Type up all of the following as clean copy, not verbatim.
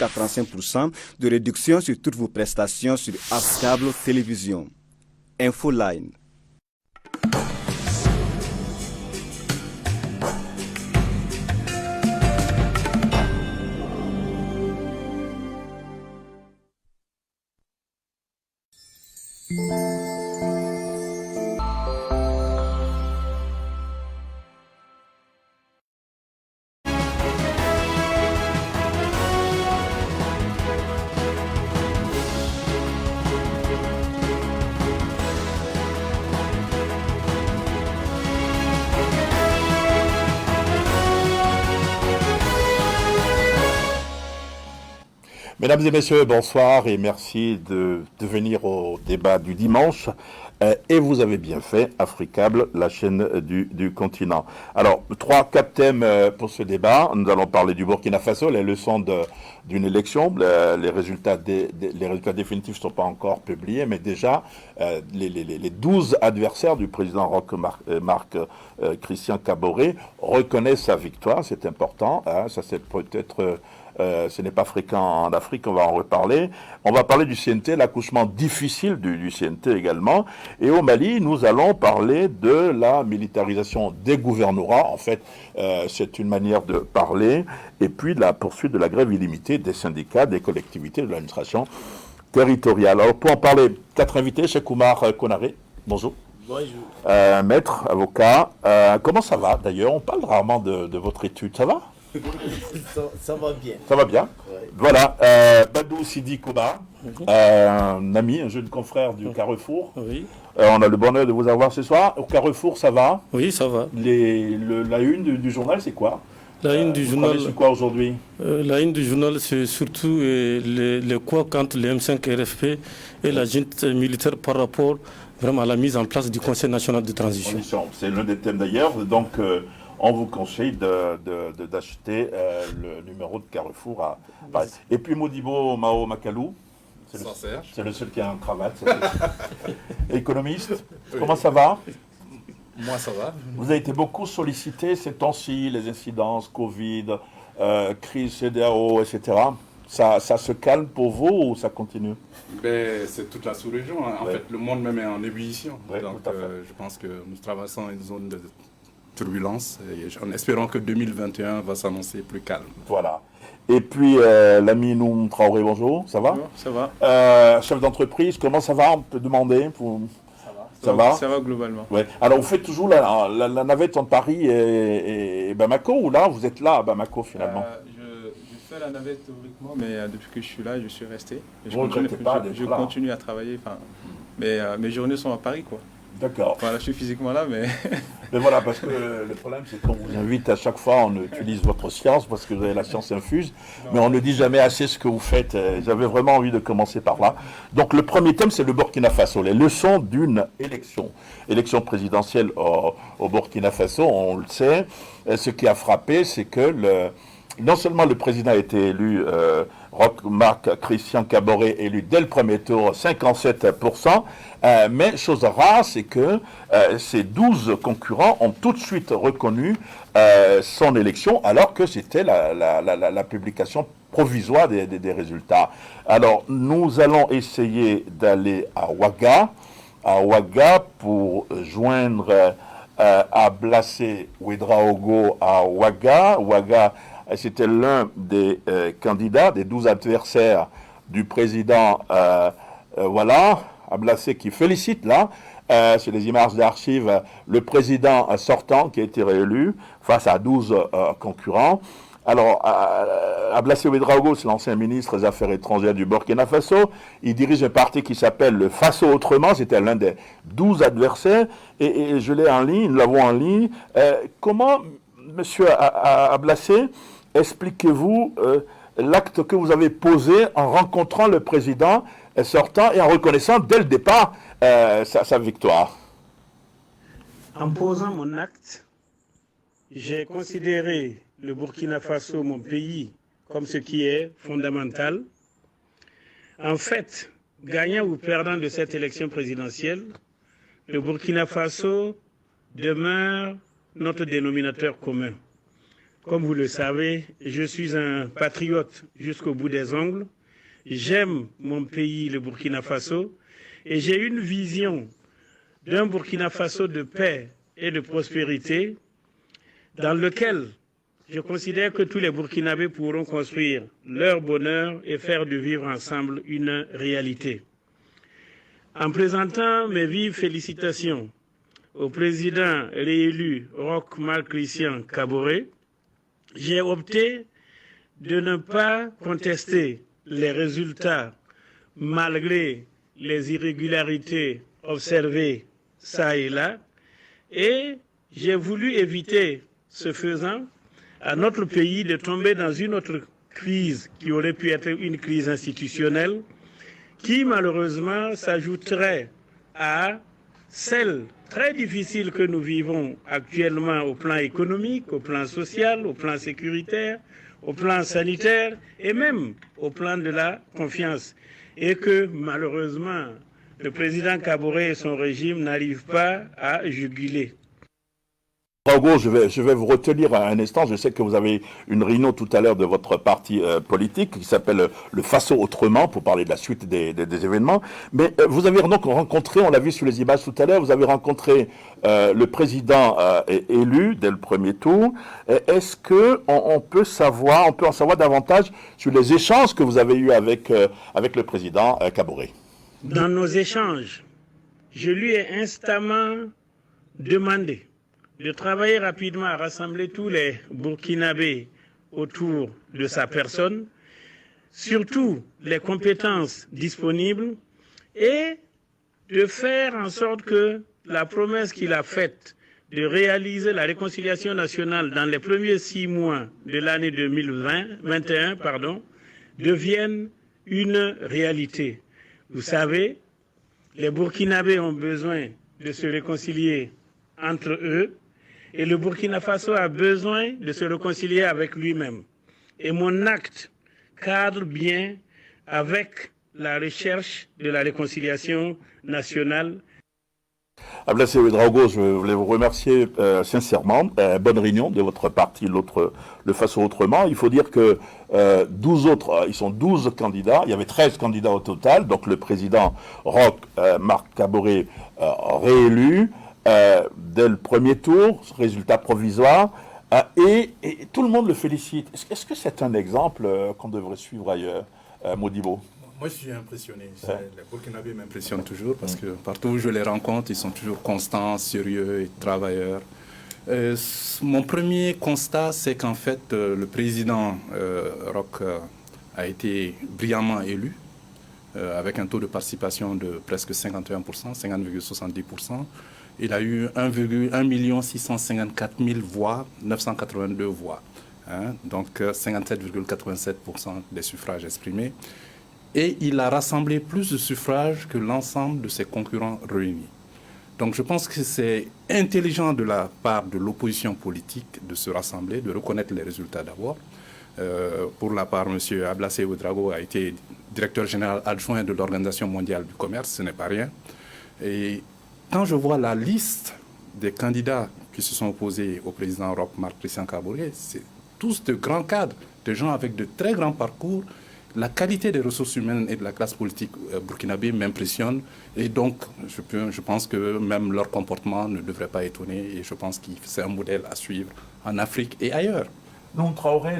jusqu'à 35% de réduction sur toutes vos prestations sur Africable Télévision. Infoline. Mesdames et messieurs, bonsoir et merci de venir au débat du dimanche. Et vous avez bien fait, Africable, la chaîne du continent. Alors, 3-4 thèmes pour ce débat. Nous allons parler du Burkina Faso, les leçons d'une élection. Les résultats définitifs ne sont pas encore publiés, mais déjà, les 12 adversaires du président Roch-Marc Christian Kaboré reconnaissent sa victoire. C'est important. Hein, ça, c'est peut-être... ce n'est pas fréquent en Afrique, on va en reparler. On va parler du CNT, l'accouchement difficile du CNT également. Et au Mali, nous allons parler de la militarisation des gouvernorats. En fait, c'est une manière de parler. Et puis de la poursuite de la grève illimitée des syndicats, des collectivités, de l'administration territoriale. Alors pour en parler, 4 invités, Cheikh Oumar Konaré. Bonjour. Bonjour. Maître, avocat. Comment ça va d'ailleurs? On parle rarement de votre étude. Ça va? Ça va bien. Ça va bien. Ouais. Voilà, Badou Sidi Koba, un ami, un jeune confrère du Carrefour. Oui. On a le bonheur de vous avoir ce soir. Au Carrefour, ça va? Oui, ça va. La une du journal, c'est quoi? La une du journal. C'est quoi aujourd'hui? La une du journal, c'est surtout les couacs entre les M5 RFP et la junte militaire par rapport vraiment à la mise en place du Conseil national de transition. C'est l'un des thèmes d'ailleurs. Donc, on vous conseille d'acheter le numéro de Carrefour à Paris. Et puis Modibo Mao Makalou, c'est le seul qui a une cravate. Économiste, comment ça va? Moi, ça va. Vous avez été beaucoup sollicité ces temps-ci, les incidences, Covid, crise CEDEAO, etc. Ça se calme pour vous ou ça continue? C'est toute la sous-région. Hein. En fait, le monde même est en ébullition. Ouais, donc, je pense que nous traversons une zone de turbulence en espérant que 2021 va s'annoncer plus calme. Voilà. Et puis, l'ami Noum Traoré, bonjour, ça va? Ça va. Chef d'entreprise, comment ça va? On peut demander pour... Ça va? Ça va globalement. Ouais. Alors, vous faites toujours la navette entre Paris et Bamako, ou là, vous êtes là à Bamako finalement? Je fais la navette théoriquement, mais depuis que je suis là, je suis resté. Je continue à travailler, mais mes journées sont à Paris, quoi. D'accord. Voilà, je suis physiquement là, mais... Mais voilà, parce que le problème, c'est qu'on vous invite à chaque fois, on utilise votre science, parce que vous avez la science infuse, mais on ne dit jamais assez ce que vous faites. J'avais vraiment envie de commencer par là. Donc, le premier thème, c'est le Burkina Faso, les leçons d'une élection. Élection présidentielle au Burkina Faso, on le sait. Ce qui a frappé, c'est que non seulement le président a été élu, Roch-Marc Christian Kaboré élu dès le premier tour, 57%, mais chose rare, c'est que ces 12 concurrents ont tout de suite reconnu son élection, alors que c'était la publication provisoire des résultats. Alors, nous allons essayer d'aller à Ouaga pour joindre Ablassé Ouedraogo à Ouaga. Ouaga, c'était l'un des candidats, des 12 adversaires du président, Ablassé qui félicite là, sur les images d'archives, le président sortant qui a été réélu face à 12 concurrents. Alors, Ablassé Ouedraogo, c'est l'ancien ministre des Affaires étrangères du Burkina Faso. Il dirige un parti qui s'appelle le Faso Autrement. C'était l'un des 12 adversaires. Et je l'ai en ligne, nous l'avons en ligne. Comment, monsieur Ablassé, expliquez-vous l'acte que vous avez posé en rencontrant le président sortant et en reconnaissant dès le départ sa victoire? En posant mon acte, j'ai considéré le Burkina Faso, mon pays, comme ce qui est fondamental. En fait, gagnant ou perdant de cette élection présidentielle, le Burkina Faso demeure notre dénominateur commun. comme vous le savez, je suis un patriote jusqu'au bout des ongles. J'aime mon pays, le Burkina Faso, et j'ai une vision d'un Burkina Faso de paix et de prospérité dans lequel je considère que tous les Burkinabés pourront construire leur bonheur et faire de vivre ensemble une réalité. En présentant mes vives félicitations au président réélu Roch Marc Christian Kaboré, j'ai opté de ne pas contester les résultats malgré les irrégularités observées ça et là, et j'ai voulu éviter, ce faisant, à notre pays de tomber dans une autre crise qui aurait pu être une crise institutionnelle, qui malheureusement s'ajouterait à celle très difficile que nous vivons actuellement au plan économique, au plan social, au plan sécuritaire, au plan sanitaire et même au plan de la confiance. Et que malheureusement, le président Kaboré et son régime n'arrivent pas à juguler. Drago, je vais vous retenir un instant. Je sais que vous avez une réunion tout à l'heure de votre parti politique qui s'appelle le Faso Autrement pour parler de la suite des événements. Mais vous avez donc rencontré, on l'a vu sur les images tout à l'heure, vous avez rencontré le président élu dès le premier tour. Est-ce que on peut en savoir davantage sur les échanges que vous avez eus avec le président Kaboré? Dans nos échanges, je lui ai instamment demandé de travailler rapidement à rassembler tous les Burkinabés autour de sa personne, surtout les compétences disponibles, et de faire en sorte que la promesse qu'il a faite de réaliser la réconciliation nationale dans les premiers 6 mois de l'année 2021 devienne une réalité. Vous savez, les Burkinabés ont besoin de se réconcilier entre eux, et le Burkina Faso a besoin de se réconcilier avec lui-même. Et mon acte cadre bien avec la recherche de la réconciliation nationale. Ablassé Ouedraogo, je voulais vous remercier sincèrement. Bonne réunion de votre parti, le Faso Autrement. Il faut dire que 12 autres, ils sont 12 candidats. Il y avait 13 candidats au total. Donc le président Roch Marc Kaboré réélu dès le premier tour, résultat provisoire. Et tout le monde le félicite. Est-ce que c'est un exemple qu'on devrait suivre ailleurs, Modibo? Moi, je suis impressionné. Les Burkinabés m'impressionnent toujours parce que partout où je les rencontre, ils sont toujours constants, sérieux et travailleurs. Mon premier constat, c'est qu'en fait, le président Roch a été brillamment élu avec un taux de participation de presque 51%, 50,70%. Il a eu 1 654 000 voix, 982 voix. Donc 57,87% des suffrages exprimés. Et il a rassemblé plus de suffrages que l'ensemble de ses concurrents réunis. Donc je pense que c'est intelligent de la part de l'opposition politique de se rassembler, de reconnaître les résultats d'abord. Pour la part, M. Ablassé Ouedraogo a été directeur général adjoint de l'Organisation mondiale du commerce, ce n'est pas rien. Et quand je vois la liste des candidats qui se sont opposés au président Roch Marc Christian Kaboré, c'est tous de grands cadres, de gens avec de très grands parcours. La qualité des ressources humaines et de la classe politique burkinabé m'impressionne. Et donc, je pense que même leur comportement ne devrait pas étonner. Et je pense que c'est un modèle à suivre en Afrique et ailleurs. Non, Traoré,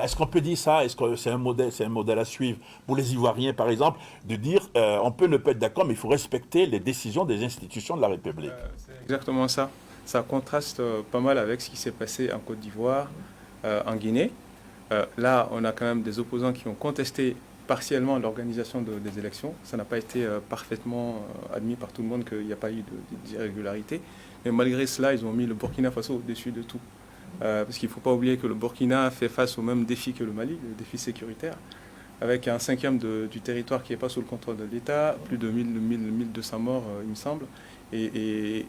est-ce qu'on peut dire ça? Est-ce que c'est un modèle à suivre pour les Ivoiriens, par exemple, de dire on peut ne pas être d'accord, mais il faut respecter les décisions des institutions de la République? C'est exactement ça. Ça contraste pas mal avec ce qui s'est passé en Côte d'Ivoire, en Guinée. Là, on a quand même des opposants qui ont contesté partiellement l'organisation des élections. Ça n'a pas été parfaitement admis par tout le monde qu'il n'y a pas eu d'irrégularité. Mais malgré cela, ils ont mis le Burkina Faso au-dessus de tout. Parce qu'il ne faut pas oublier que le Burkina fait face au même défi que le Mali, le défi sécuritaire, avec un 1/5 du territoire qui n'est pas sous le contrôle de l'État, plus de 1200 morts, il me semble, et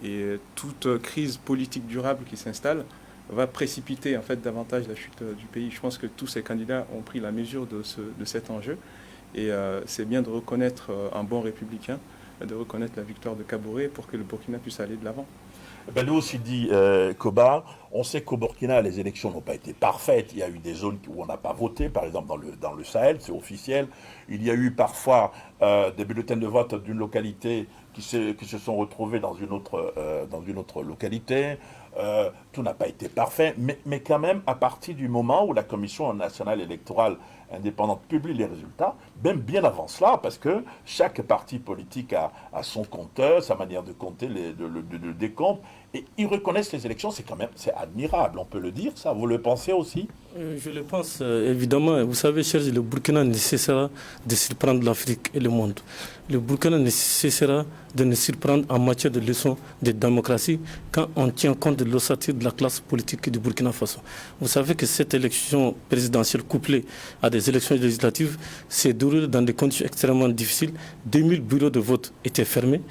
toute crise politique durable qui s'installe va précipiter en fait davantage la chute du pays. Je pense que tous ces candidats ont pris la mesure de cet enjeu, et c'est bien de reconnaître un bon républicain, de reconnaître la victoire de Kaboré pour que le Burkina puisse aller de l'avant. Ben nous aussi dit Koba, on sait qu'au Burkina, les élections n'ont pas été parfaites. Il y a eu des zones où on n'a pas voté, par exemple dans le Sahel, c'est officiel. Il y a eu parfois des bulletins de vote d'une localité qui se sont retrouvés dans une autre localité. Tout n'a pas été parfait, mais quand même, à partir du moment où la Commission nationale électorale indépendante publie les résultats, même bien avant cela, parce que chaque parti politique a son compteur, sa manière de compter le décompte, et ils reconnaissent les élections, c'est admirable, on peut le dire, ça, vous le pensez aussi? Je le pense, évidemment. Vous savez, Serge, le Burkina ne cessera de surprendre l'Afrique et le monde. Le Burkina ne cessera de nous surprendre en matière de leçons de démocratie quand on tient compte de l'ossature de la classe politique du Burkina Faso. Vous savez que cette élection présidentielle couplée à des élections législatives s'est déroulée dans des conditions extrêmement difficiles. 2000 bureaux de vote étaient fermés.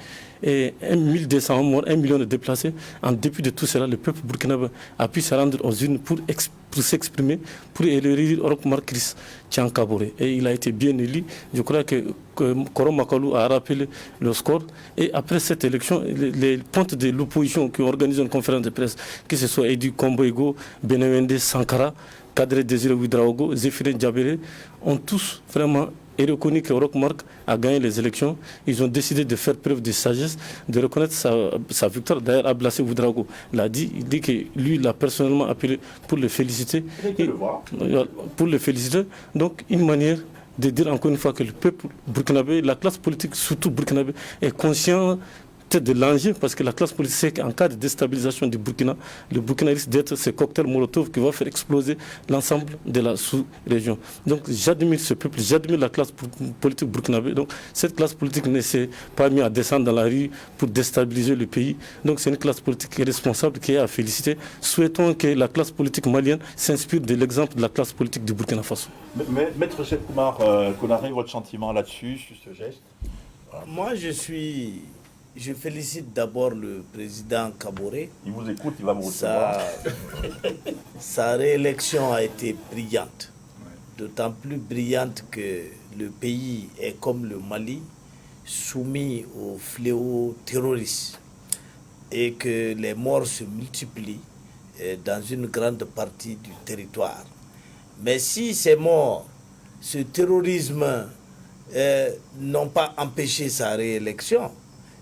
Et 1200 morts, 1 million de déplacés. En dépit de tout cela, le peuple burkinabé a pu se rendre aux urnes pour s'exprimer, pour élire Orokmar Chris Tchankabore. Et il a été bien élu. Je crois que Koro Makalou a rappelé le score. Et après cette élection, les pontes de l'opposition qui ont organisé une conférence de presse, que ce soit Edu Komboego, Benewende Sankara, Kadre Désiré Ouedraogo, Zéphirine Djabere, ont tous vraiment reconnu que Orokmark a gagné les élections. Ils ont décidé de faire preuve de sagesse, de reconnaître sa victoire. D'ailleurs, Ablassé Ouedraogo l'a dit. Il dit que lui, il l'a personnellement appelé pour le féliciter. Pour le féliciter. Donc, une manière de dire encore une fois que le peuple burkinabé, la classe politique, surtout burkinabé, est conscient de l'enjeu, parce que la classe politique sait qu'en cas de déstabilisation du Burkina, le Burkina risque d'être ce cocktail Molotov qui va faire exploser l'ensemble de la sous-région. Donc j'admire ce peuple, j'admire la classe politique burkinabé. Donc cette classe politique ne s'est pas mise à descendre dans la rue pour déstabiliser le pays. Donc c'est une classe politique qui est responsable, qui est à féliciter. Souhaitons que la classe politique malienne s'inspire de l'exemple de la classe politique du Burkina Faso. Maître Cheikh Oumar Konaré, votre sentiment là-dessus, sur ce geste? Moi, je félicite d'abord le président Kaboré. Il vous écoute, il va vous recevoir. Sa réélection a été brillante. D'autant plus brillante que le pays est comme le Mali, soumis au fléau terroriste et que les morts se multiplient dans une grande partie du territoire. Mais si ces morts, ce terrorisme n'ont pas empêché sa réélection,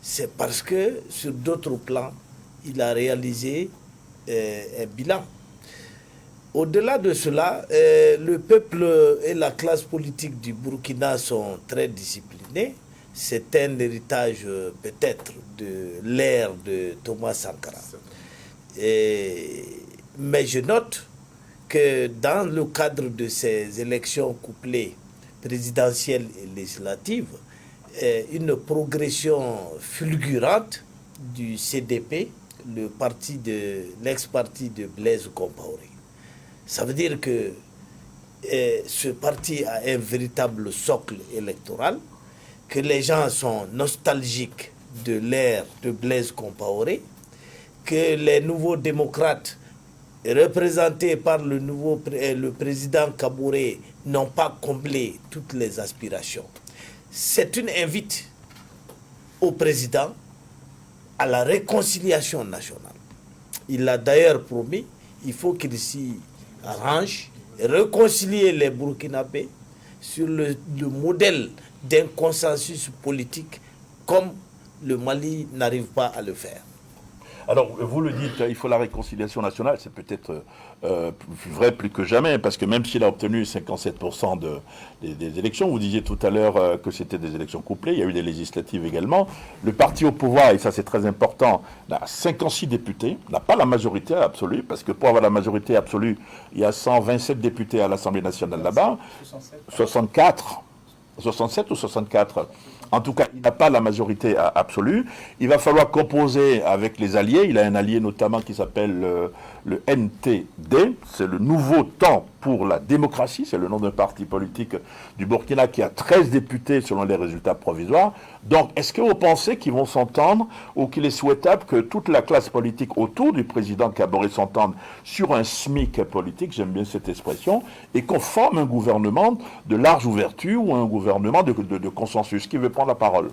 c'est parce que sur d'autres plans, il a réalisé un bilan. Au-delà de cela, le peuple et la classe politique du Burkina sont très disciplinés. C'est un héritage peut-être de l'ère de Thomas Sankara. Mais je note que dans le cadre de ces élections couplées présidentielles et législatives, une progression fulgurante du CDP, l'ex-parti de Blaise Compaoré. Ça veut dire que ce parti a un véritable socle électoral, que les gens sont nostalgiques de l'ère de Blaise Compaoré, que les nouveaux démocrates représentés par le président Kaboré n'ont pas comblé toutes les aspirations. C'est une invite au président à la réconciliation nationale. Il a d'ailleurs promis, il faut qu'il s'y arrange, réconcilier les Burkinabés sur le modèle d'un consensus politique comme le Mali n'arrive pas à le faire. Alors, vous le dites, il faut la réconciliation nationale, c'est peut-être vrai plus que jamais, parce que même s'il a obtenu 57% des élections, vous disiez tout à l'heure que c'était des élections couplées, il y a eu des législatives également. Le parti au pouvoir, et ça c'est très important, a 56 députés, n'a pas la majorité absolue, parce que pour avoir la majorité absolue, il y a 127 députés à l'Assemblée nationale là-bas, 67 ou 64. En tout cas, il n'a pas la majorité absolue. Il va falloir composer avec les alliés. Il a un allié notamment qui s'appelle le NTD. C'est le Nouveau Temps pour la démocratie. C'est le nom d'un parti politique du Burkina qui a 13 députés selon les résultats provisoires. Donc, est-ce que vous pensez qu'ils vont s'entendre ou qu'il est souhaitable que toute la classe politique autour du président Kaboré s'entende sur un SMIC politique, j'aime bien cette expression, et qu'on forme un gouvernement de large ouverture ou un gouvernement de consensus? Qui veut prendre la parole?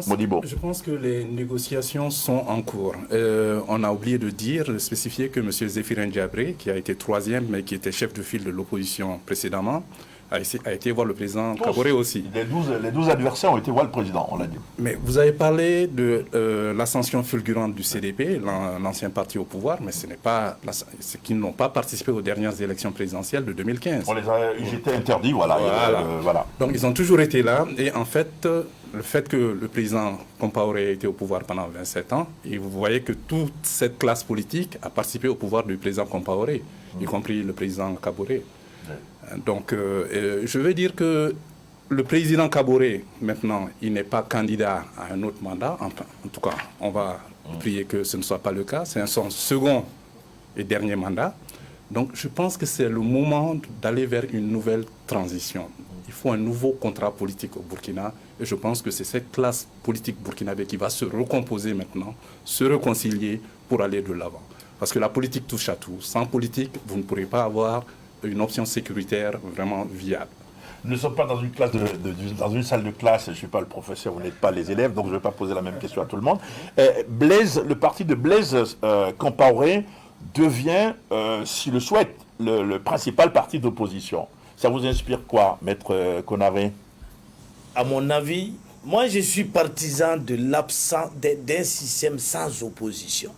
Modibo. Je pense que les négociations sont en cours. On a oublié de dire, de spécifier que M. Zéphirin Diabré, qui a été troisième, mais qui était chef de file de l'opposition précédemment, a été voir le président Kaboré aussi. Les 12 adversaires ont été voir le président, on l'a dit. Mais vous avez parlé de l'ascension fulgurante du CDP, l'ancien parti au pouvoir, mais ce n'est pas ceux qui n'ont pas participé aux dernières élections présidentielles de 2015. Ils étaient interdits, voilà. Voilà. Donc ils ont toujours été là, et en fait, le fait que le président Compaoré ait été au pouvoir pendant 27 ans, et vous voyez que toute cette classe politique a participé au pouvoir du président Compaoré, y compris le président Kaboré. Donc, je veux dire que le président Kaboré, maintenant, il n'est pas candidat à un autre mandat. Enfin, en tout cas, on va prier que ce ne soit pas le cas. C'est son second et dernier mandat. Donc, je pense que c'est le moment d'aller vers une nouvelle transition. Il faut un nouveau contrat politique au Burkina. Et je pense que c'est cette classe politique burkinabé qui va se recomposer maintenant, se réconcilier pour aller de l'avant. Parce que la politique touche à tout. Sans politique, vous ne pourrez pas avoir une option sécuritaire vraiment viable. Nous ne sommes pas dans une classe dans une salle de classe, je ne suis pas le professeur, vous n'êtes pas les élèves, donc je ne vais pas poser la même question à tout le monde. Le parti de Blaise Compaoré devient, s'il le souhaite, le principal parti d'opposition. Ça vous inspire quoi, Maître Konaré? À mon avis, moi je suis partisan de l'absence d'un système sans opposition.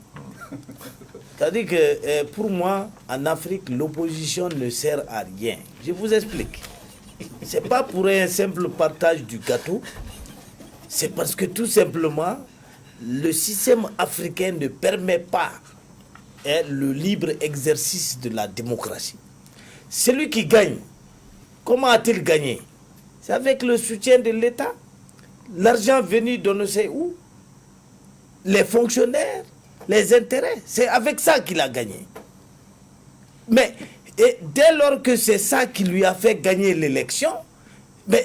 C'est-à-dire que pour moi, en Afrique, l'opposition ne sert à rien. Je vous explique. Ce n'est pas pour un simple partage du gâteau. C'est parce que tout simplement, le système africain ne permet pas le libre exercice de la démocratie. Celui qui gagne, comment a-t-il gagné? C'est avec le soutien de l'État. L'argent venu de ne sais où. Les fonctionnaires. Les intérêts, c'est avec ça qu'il a gagné. Mais dès lors que c'est ça qui lui a fait gagner l'élection,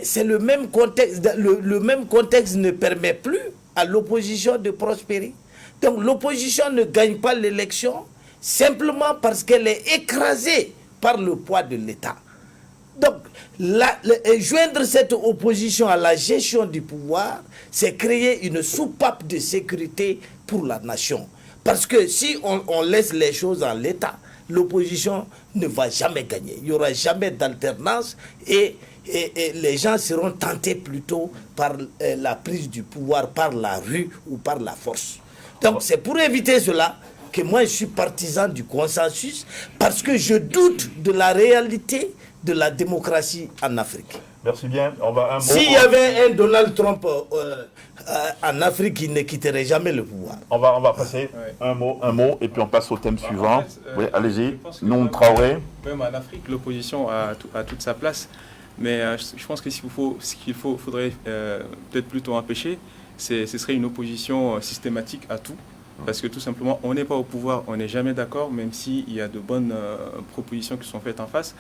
c'est le même contexte. Le même contexte ne permet plus à l'opposition de prospérer. Donc l'opposition ne gagne pas l'élection simplement parce qu'elle est écrasée par le poids de l'État. Donc, joindre cette opposition à la gestion du pouvoir, c'est créer une soupape de sécurité pour la nation. Parce que si on laisse les choses en l'état, l'opposition ne va jamais gagner. Il n'y aura jamais d'alternance et les gens seront tentés plutôt par la prise du pouvoir par la rue ou par la force. Donc c'est pour éviter cela que moi je suis partisan du consensus, parce que je doute de la réalité de la démocratie en Afrique. Merci bien. S'il y avait un Donald Trump en Afrique, il ne quitterait jamais le pouvoir. On va passer un mot, et puis on passe au thème suivant. Oui, allez-y. Non, Traoré. Même en Afrique, l'opposition a toute sa place. Mais je pense que ce qu'il faudrait peut-être plutôt empêcher, ce serait une opposition systématique à tout. Parce que tout simplement, on n'est pas au pouvoir, on n'est jamais d'accord, même s'il y a de bonnes propositions qui sont faites en face.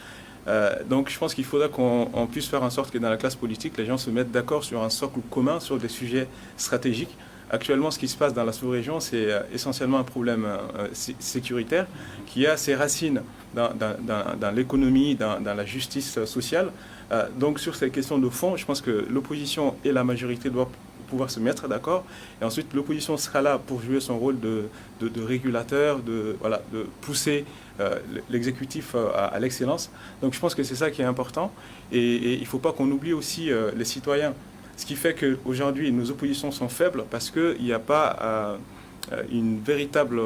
Donc je pense qu'il faudra qu'on puisse faire en sorte que dans la classe politique, les gens se mettent d'accord sur un socle commun, sur des sujets stratégiques. Actuellement, ce qui se passe dans la sous-région, c'est essentiellement un problème sécuritaire qui a ses racines dans l'économie, dans la justice sociale. Donc sur ces questions de fond, je pense que l'opposition et la majorité doivent pouvoir se mettre d'accord, et ensuite l'opposition sera là pour jouer son rôle de régulateur, de pousser l'exécutif à l'excellence. Donc je pense que c'est ça qui est important, et il ne faut pas qu'on oublie aussi les citoyens. Ce qui fait qu'aujourd'hui nos oppositions sont faibles parce qu'il n'y a pas une véritable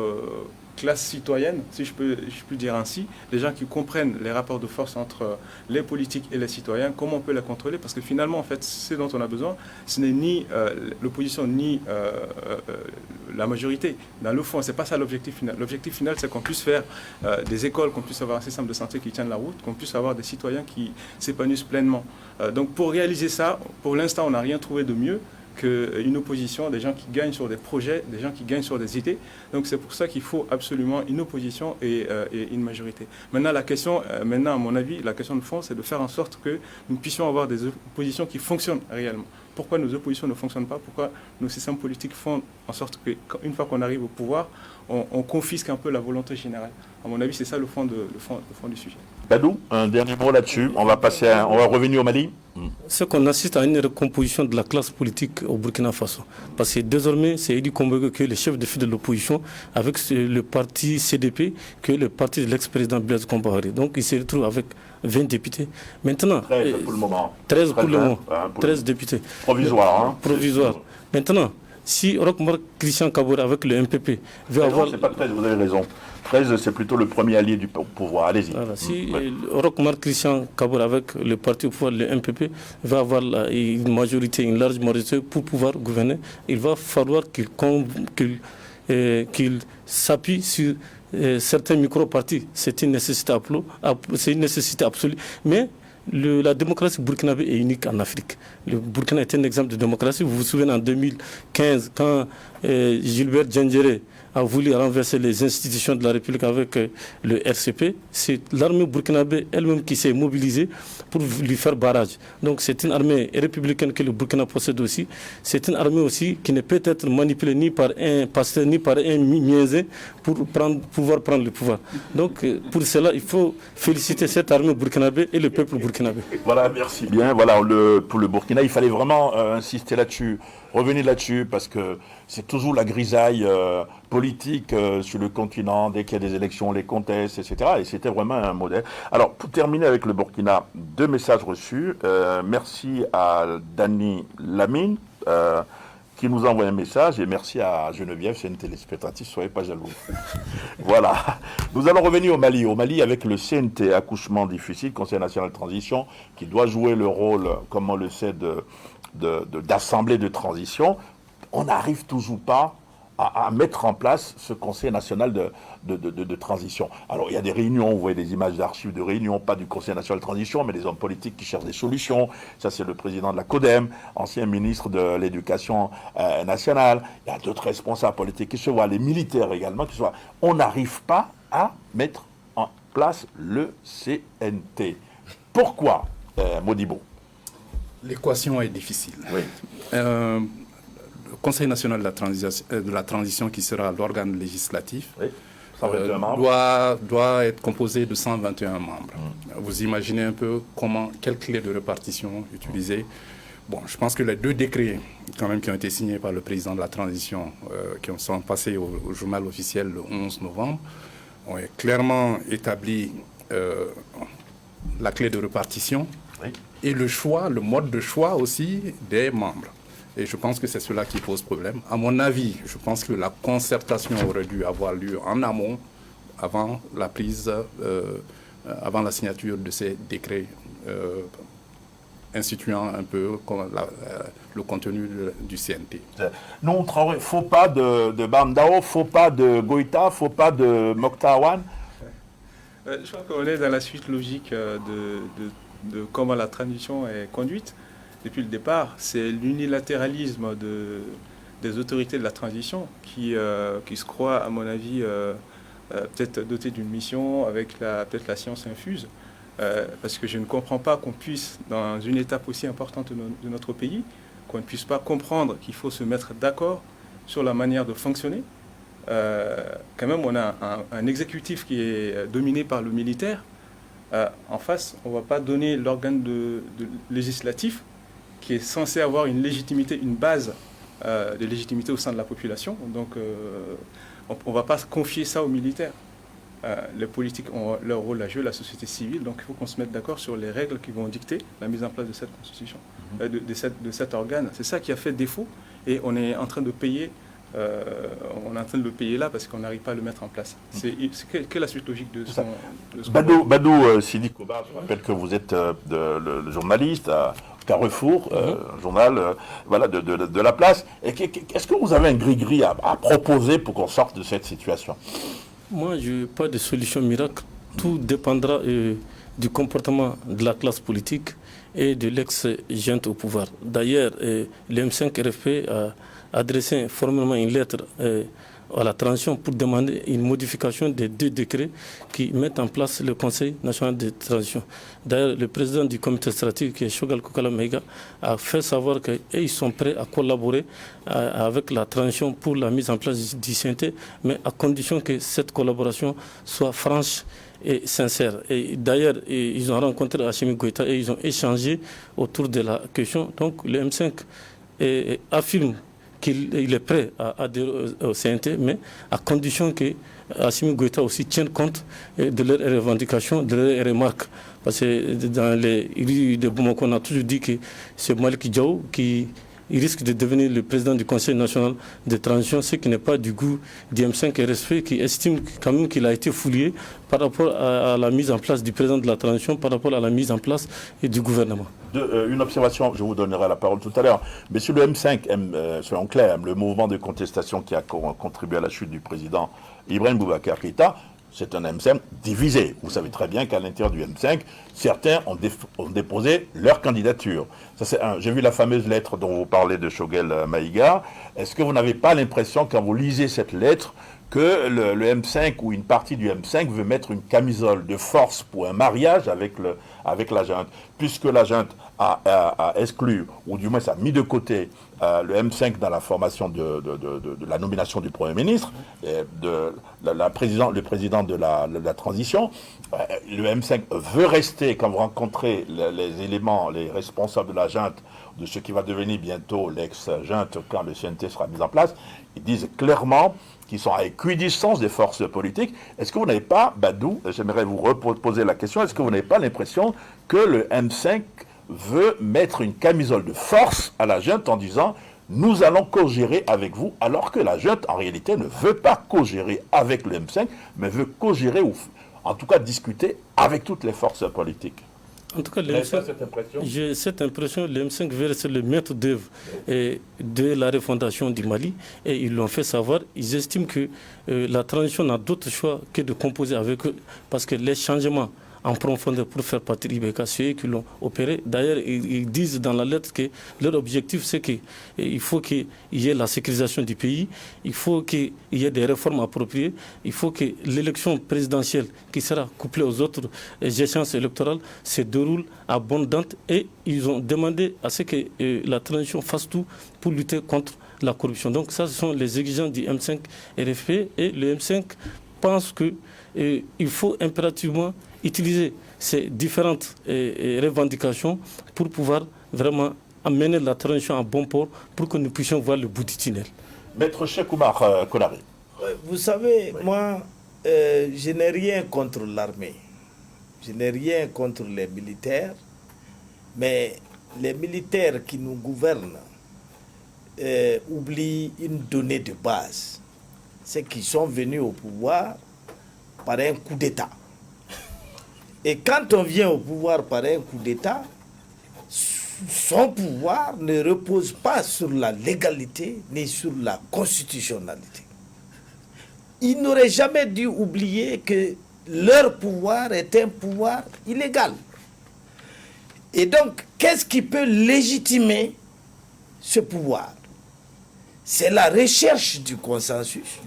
classe citoyenne, si je peux dire ainsi, les gens qui comprennent les rapports de force entre les politiques et les citoyens, comment on peut les contrôler, parce que finalement, en fait, ce dont on a besoin, ce n'est ni l'opposition, ni la majorité. Dans le fond, ce n'est pas ça l'objectif final. L'objectif final, c'est qu'on puisse faire des écoles, qu'on puisse avoir un système de santé qui tienne la route, qu'on puisse avoir des citoyens qui s'épanouissent pleinement. Donc pour réaliser ça, pour l'instant, on n'a rien trouvé de mieux qu'une opposition, des gens qui gagnent sur des projets, des gens qui gagnent sur des idées. Donc c'est pour ça qu'il faut absolument une opposition et une majorité. Maintenant, à mon avis, la question de fond, c'est de faire en sorte que nous puissions avoir des oppositions qui fonctionnent réellement. Pourquoi nos oppositions ne fonctionnent pas? Pourquoi nos systèmes politiques font en sorte qu'une fois qu'on arrive au pouvoir, on confisque un peu la volonté générale? À mon avis, c'est ça le fond du sujet. Badou, un dernier mot là-dessus. On va revenir au Mali. C'est qu'on assiste à une recomposition de la classe politique au Burkina Faso. Parce que désormais, c'est Edi Kombego qui est le chef de file de l'opposition avec le parti CDP, qui est le parti de l'ex-président Blaise Compaoré. Donc il se retrouve avec 20 députés. Maintenant, 13 pour le moment. 13 pour le moment. 13 députés. Provisoire. Hein. Provisoire. Maintenant, si Roch-Marc Christian Kaboré avec le MPP veut avoir... Non, c'est pas 13, vous avez raison. 13, c'est plutôt le premier allié du pouvoir. Allez-y. Voilà, si Roch-Marc Christian Kaboré avec le parti au pouvoir, le MPP, va avoir une majorité, une large majorité pour pouvoir gouverner, il va falloir qu'il s'appuie sur certains micro-partis. C'est une nécessité absolue. Mais la démocratie burkinabé est unique en Afrique. Le Burkina est un exemple de démocratie. Vous vous souvenez en 2015, quand Gilbert Djendjere a voulu renverser les institutions de la République avec le RCP, c'est l'armée burkinabé elle-même qui s'est mobilisée pour lui faire barrage. Donc c'est une armée républicaine que le Burkina possède aussi. C'est une armée aussi qui ne peut être manipulée ni par un pasteur ni par un mienzé pour pouvoir prendre le pouvoir. Donc pour cela, il faut féliciter cette armée burkinabé et le peuple burkinabé. Voilà, merci bien. Voilà, pour le Burkina, il fallait vraiment insister là-dessus, revenir là-dessus, parce que c'est toujours la grisaille politique sur le continent, dès qu'il y a des élections, on les conteste, etc. Et c'était vraiment un modèle. Alors, pour terminer avec le Burkina, 2 messages reçus. Merci à Dani Lamine, qui nous envoie un message, et merci à Geneviève, c'est une téléspectatrice, soyez pas jaloux. Voilà. Nous allons revenir au Mali. Au Mali, avec le CNT, accouchement difficile, Conseil national de transition, qui doit jouer le rôle, comme on le sait, d'assemblée de transition. On n'arrive toujours pas à mettre en place ce Conseil national de transition. Alors, il y a des réunions, vous voyez des images d'archives de réunions, pas du Conseil national de transition, mais des hommes politiques qui cherchent des solutions. Ça, c'est le président de la CODEM, ancien ministre de l'Éducation nationale. Il y a d'autres responsables politiques qui se voient, les militaires également qui se voient. On n'arrive pas à mettre en place le CNT. Pourquoi, Modibo? L'équation est difficile. Oui. Le Conseil national de la transition, qui sera l'organe législatif, oui. 121 membres. Doit être composé de 121 membres. Vous imaginez un peu quelle clé de répartition utiliser. Bon, je pense que les 2 décrets quand même qui ont été signés par le président de la transition, qui sont passés au journal officiel le 11 novembre, ont clairement établi la clé de répartition, oui, et le mode de choix aussi des membres. Et je pense que c'est cela qui pose problème. À mon avis, je pense que la concertation aurait dû avoir lieu en amont, avant la signature de ces décrets instituant un peu le contenu du CNT. Non, il ne faut pas de Bamdao, il ne faut pas de Goïta, il ne faut pas de Mokhtar. Je crois qu'on est dans la suite logique de comment la transition est conduite. Depuis le départ, c'est l'unilatéralisme des autorités de la transition qui se croient, à mon avis, peut-être dotés d'une mission avec peut-être la science infuse. Parce que je ne comprends pas qu'on puisse, dans une étape aussi importante de notre pays, qu'on ne puisse pas comprendre qu'il faut se mettre d'accord sur la manière de fonctionner. Quand même, on a un exécutif qui est dominé par le militaire. En face, on ne va pas donner l'organe législatif qui est censé avoir une légitimité, une base de légitimité au sein de la population. Donc, on ne va pas confier ça aux militaires. Les politiques ont leur rôle à jouer, la société civile, donc il faut qu'on se mette d'accord sur les règles qui vont dicter la mise en place de cette constitution, de cet organe. C'est ça qui a fait défaut, et on est en train de payer. On est en train de le payer là parce qu'on n'arrive pas à le mettre en place. C'est que la suite logique de son... Badou Sidi Koba, je rappelle que vous êtes le journaliste à Carrefour, journal de la place. Est-ce que vous avez un gris-gris à proposer pour qu'on sorte de cette situation? Moi, je n'ai pas de solution miracle. Tout dépendra du comportement de la classe politique et de l'ex-junte au pouvoir. D'ailleurs, le M5 RFP a adressé formellement une lettre à la transition pour demander une modification des 2 décrets qui mettent en place le Conseil national de transition. D'ailleurs, le président du comité stratégique, qui est Choguel Kokala Maïga, a fait savoir qu'ils sont prêts à collaborer avec la transition pour la mise en place du CNT, mais à condition que cette collaboration soit franche et sincère. Et d'ailleurs, ils ont rencontré Assimi Goïta et ils ont échangé autour de la question. Donc, le M5 affirme qu'il est prêt à adhérer au CNT, mais à condition que Assimi Goïta aussi tienne compte de leurs revendications, de leurs remarques. Parce que dans les rues de Bamako, on a toujours dit que c'est Malik Diaw qui risque de devenir le président du Conseil national de transition, ce qui n'est pas du goût du M5 RSP, qui estime quand même qu'il a été fouillé par rapport à la mise en place du président de la transition, par rapport à la mise en place du gouvernement. Une observation, je vous donnerai la parole tout à l'heure. Mais sur le M5, soyons clairs, le mouvement de contestation qui a contribué à la chute du président Ibrahim Boubacar Keïta, c'est un M5 divisé. Vous savez très bien qu'à l'intérieur du M5, certains ont déposé leur candidature. Ça, c'est un. J'ai vu la fameuse lettre dont vous parlez de Choguel Maïga. Est-ce que vous n'avez pas l'impression, quand vous lisez cette lettre, que le M5 ou une partie du M5 veut mettre une camisole de force pour un mariage avec la junte, puisque la junte a exclu, ou du moins a mis de côté le M5 dans la formation de la nomination du Premier ministre, le président de la transition. Le M5 veut rester, quand vous rencontrez les éléments, les responsables de la junte, de ce qui va devenir bientôt l'ex-junte quand le CNT sera mis en place, ils disent clairement qu'ils sont à équidistance des forces politiques. Est-ce que vous n'avez pas, Badou, j'aimerais vous reposer la question, est-ce que vous n'avez pas l'impression que le M5 veut mettre une camisole de force à la junte en disant « nous allons co-gérer avec vous », alors que la junte, en réalité, ne veut pas co-gérer avec le M5, mais veut co-gérer, ou en tout cas discuter avec toutes les forces politiques. En tout cas, j'ai cette impression que le M5 veut rester le maître d'œuvre de la refondation du Mali, et ils l'ont fait savoir. Ils estiment que la transition n'a d'autre choix que de composer avec eux, parce que les changements en profondeur pour faire partie d'Ibeka, ceux qui l'ont opéré. D'ailleurs, ils disent dans la lettre que leur objectif, c'est qu'il faut qu'il y ait la sécurisation du pays, il faut qu'il y ait des réformes appropriées, il faut que l'élection présidentielle qui sera couplée aux autres échéances électorales se déroule à bonne date, et ils ont demandé à ce que la transition fasse tout pour lutter contre la corruption. Donc ça, ce sont les exigences du M5 RFP, et le M5 pense qu'il faut impérativement utiliser ces différentes revendications pour pouvoir vraiment amener la transition à bon port, pour que nous puissions voir le bout du tunnel. Maître Cheikh Oumar Konaré. Vous savez, moi, je n'ai rien contre l'armée. Je n'ai rien contre les militaires. Mais les militaires qui nous gouvernent oublient une donnée de base. C'est qu'ils sont venus au pouvoir par un coup d'État. Et quand on vient au pouvoir par un coup d'État, son pouvoir ne repose pas sur la légalité ni sur la constitutionnalité. Ils n'auraient jamais dû oublier que leur pouvoir est un pouvoir illégal. Et donc, qu'est-ce qui peut légitimer ce pouvoir? C'est la recherche du consensus,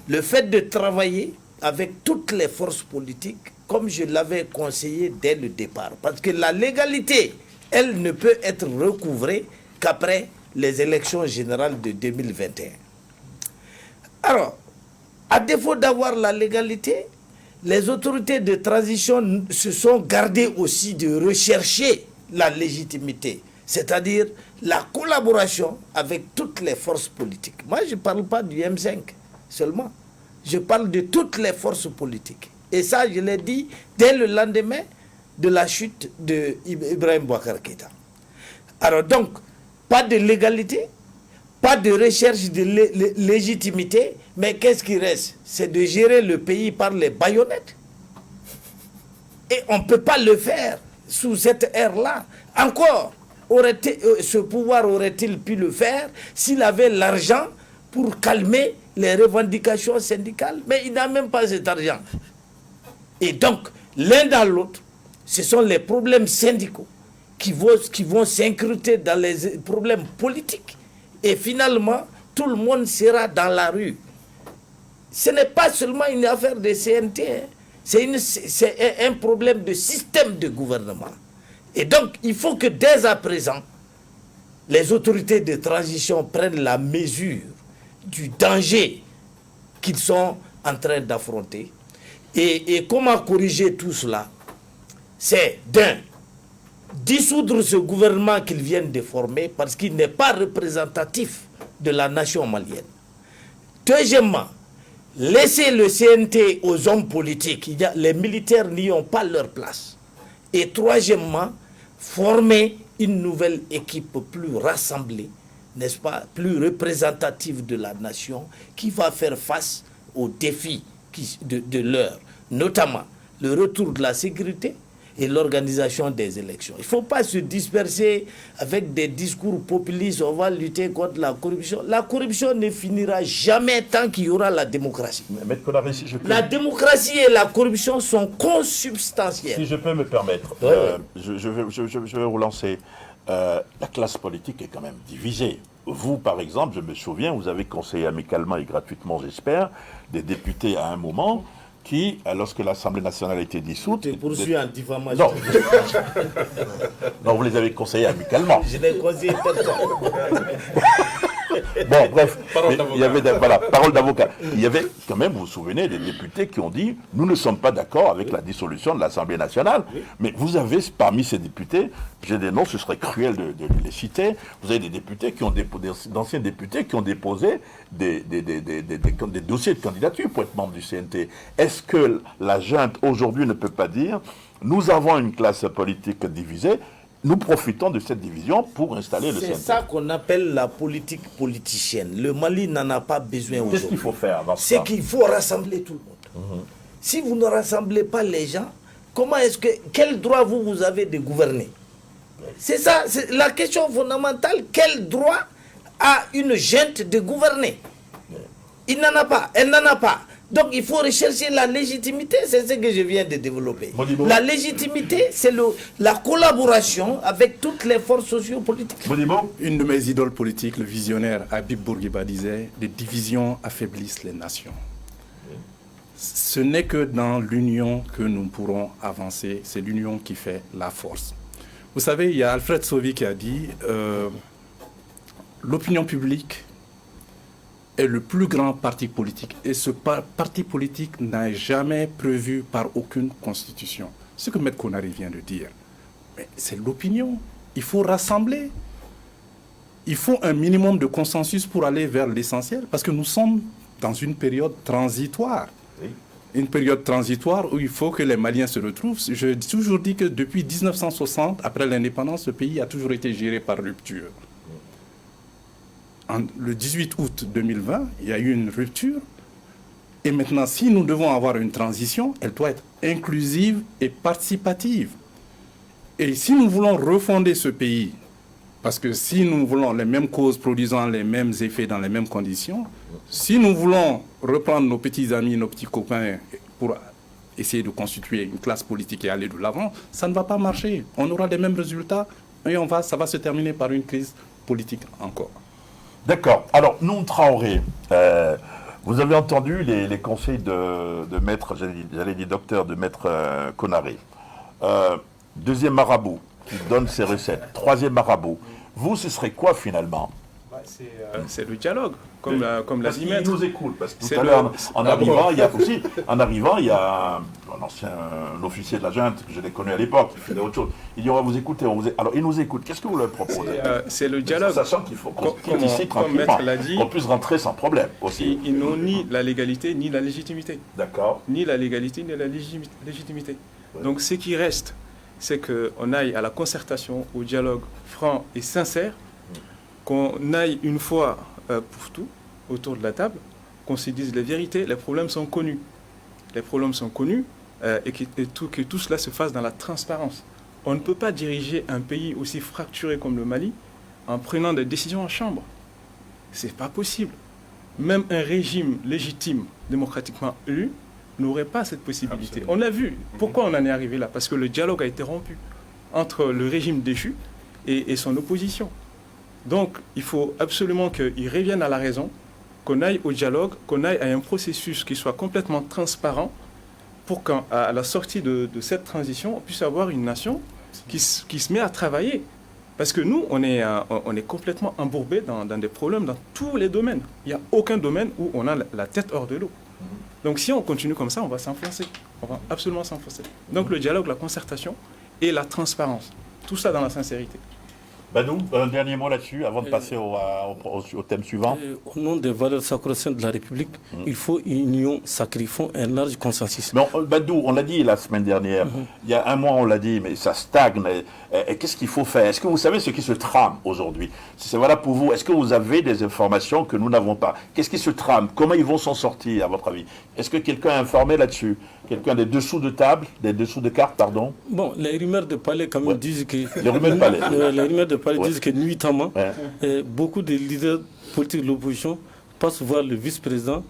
le fait de travailler avec toutes les forces politiques, comme je l'avais conseillé dès le départ. Parce que la légalité, elle ne peut être recouvrée qu'après les élections générales de 2021. Alors, à défaut d'avoir la légalité, les autorités de transition se sont gardées aussi de rechercher la légitimité, c'est-à-dire la collaboration avec toutes les forces politiques. Moi, je ne parle pas du M5 seulement, je parle de toutes les forces politiques. Et ça, je l'ai dit dès le lendemain de la chute d'Ibrahim Boubacar Keïta. Alors donc, pas de légalité, pas de recherche de légitimité, mais qu'est-ce qui reste? C'est de gérer le pays par les baïonnettes. Et on ne peut pas le faire sous cette ère-là. Encore, ce pouvoir aurait-il pu le faire s'il avait l'argent pour calmer les revendications syndicales? Mais il n'a même pas cet argent. Et donc, l'un dans l'autre, ce sont les problèmes syndicaux qui vont s'incruster dans les problèmes politiques. Et finalement, tout le monde sera dans la rue. Ce n'est pas seulement une affaire de CNT, hein. C'est un problème de système de gouvernement. Et donc, il faut que dès à présent, les autorités de transition prennent la mesure du danger qu'ils sont en train d'affronter. Et comment corriger tout cela? C'est dissoudre ce gouvernement qu'ils viennent de former parce qu'il n'est pas représentatif de la nation malienne. Deuxièmement, laisser le CNT aux hommes politiques. Les militaires n'y ont pas leur place. Et troisièmement, former une nouvelle équipe plus rassemblée, n'est-ce pas, plus représentative de la nation, qui va faire face aux défis de l'heure, notamment le retour de la sécurité et l'organisation des élections. Il ne faut pas se disperser avec des discours populistes, on va lutter contre la corruption. La corruption ne finira jamais tant qu'il y aura la démocratie. Maître Konaré, si je peux... La démocratie et la corruption sont consubstantielles. Si je peux me permettre, je vais relancer. La classe politique est quand même divisée. Vous, par exemple, je me souviens, vous avez conseillé amicalement et gratuitement, j'espère, des députés à un moment qui, lorsque l'Assemblée nationale a été dissoute... Tu te poursuis en diffamation. Non, vous les avez conseillés amicalement. Je n'ai conseillé personne. Bon, bref, il y avait, voilà, parole d'avocat. Il y avait quand même, vous vous souvenez, des députés qui ont dit « Nous ne sommes pas d'accord avec la dissolution de l'Assemblée nationale. » Mais vous avez, parmi ces députés, j'ai des noms, ce serait cruel de les citer, vous avez des députés qui ont d'anciens députés qui ont déposé des dossiers de candidature pour être membre du CNT. Est-ce que la junte aujourd'hui ne peut pas dire « Nous avons une classe politique divisée, nous profitons de cette division pour installer le CNT. » C'est ça qu'on appelle la politique politicienne. Le Mali n'en a pas besoin aujourd'hui. Qu'est-ce qu'il faut faire dans ce C'est cas? qu'il faut rassembler tout le monde. Si vous ne rassemblez pas les gens, comment est-ce que, quel droit vous avez de gouverner? C'est ça, c'est la question fondamentale. Quel droit a une junte de gouverner? Il n'en a pas, elle n'en a pas. Donc il faut rechercher la légitimité, c'est ce que je viens de développer. Modibo. La légitimité, c'est la collaboration avec toutes les forces sociopolitiques. Modibo. Une de mes idoles politiques, le visionnaire Habib Bourguiba disait « Les divisions affaiblissent les nations ». Ce n'est que dans l'union que nous pourrons avancer, c'est l'union qui fait la force. Vous savez, il y a Alfred Sauvy qui a dit l'opinion publique est le plus grand parti politique. Et ce parti politique n'a jamais prévu par aucune constitution. Ce que Maître Konaré vient de dire, c'est l'opinion. Il faut rassembler. Il faut un minimum de consensus pour aller vers l'essentiel. Parce que nous sommes dans une période transitoire. Oui. Une période transitoire où il faut que les Maliens se retrouvent. J'ai toujours dit que depuis 1960, après l'indépendance, ce pays a toujours été géré par rupture. Le 18 août 2020, il y a eu une rupture. Et maintenant, si nous devons avoir une transition, elle doit être inclusive et participative. Et si nous voulons refonder ce pays, parce que si nous voulons les mêmes causes produisant les mêmes effets dans les mêmes conditions, si nous voulons reprendre nos petits amis, nos petits copains pour essayer de constituer une classe politique et aller de l'avant, ça ne va pas marcher. On aura les mêmes résultats et ça va se terminer par une crise politique encore. D'accord. Alors, Noum Traoré, vous avez entendu les conseils de maître, j'allais dire docteur, de maître Konaré. Deuxième marabout qui donne ses recettes. Troisième marabout. Vous, ce serait quoi finalement? C'est le dialogue, comme l'a dit Maître. Il nous écoute, parce que tout à l'heure, en arrivant, il y a un ancien officier de la junte, que je l'ai connu à l'époque, qui faisait autre chose. Il dit, on va vous écouter. Alors, il nous écoute. Qu'est-ce que vous leur proposez? C'est le dialogue. Sachant qu'il faut qu'on quitte ici comme tranquillement, Maître l'a dit, qu'on puisse rentrer sans problème aussi. Ils n'ont ni la légalité, ni la légitimité. D'accord. Ni la légalité, ni la légitimité. Ouais. Donc, ce qui reste, c'est qu'on aille à la concertation, au dialogue franc et sincère, qu'on aille une fois pour tout autour de la table, qu'on se dise les vérités, les problèmes sont connus. Les problèmes sont connus et que tout cela se fasse dans la transparence. On ne peut pas diriger un pays aussi fracturé comme le Mali en prenant des décisions en chambre. Ce n'est pas possible. Même un régime légitime, démocratiquement élu, n'aurait pas cette possibilité. Absolument. On a vu. Pourquoi on en est arrivé là? Parce que le dialogue a été rompu entre le régime déchu et son opposition. Donc, il faut absolument qu'ils reviennent à la raison qu'on aille au dialogue, qu'on aille à un processus qui soit complètement transparent pour qu'à la sortie de cette transition, on puisse avoir une nation qui se met à travailler. Parce que nous, on est complètement embourbés dans des problèmes dans tous les domaines. Il n'y a aucun domaine où on a la tête hors de l'eau. Donc si on continue comme ça, on va s'enfoncer. On va absolument s'enfoncer. Donc le dialogue, la concertation et la transparence. Tout ça dans la sincérité. Badou, un dernier mot là-dessus avant de passer au thème suivant. Au nom des valeurs sacro-saintes de la République, il faut une union sacrée, il faut un large consensus. Mais Badou, on l'a dit la semaine dernière, il y a un mois on l'a dit, mais ça stagne. Et qu'est-ce qu'il faut faire? Est-ce que vous savez ce qui se trame aujourd'hui? C'est voilà pour vous. Est-ce que vous avez des informations que nous n'avons pas? Qu'est-ce qui se trame? Comment ils vont s'en sortir, à votre avis? Est-ce que quelqu'un est informé là-dessus? Quelqu'un des dessous de table, des dessous de cartes, pardon? Bon, les rumeurs de palais quand même disent que... Les rumeurs de palais. Les rumeurs de palais disent que nuitamment, beaucoup de leaders politiques de l'opposition passent voir le vice-président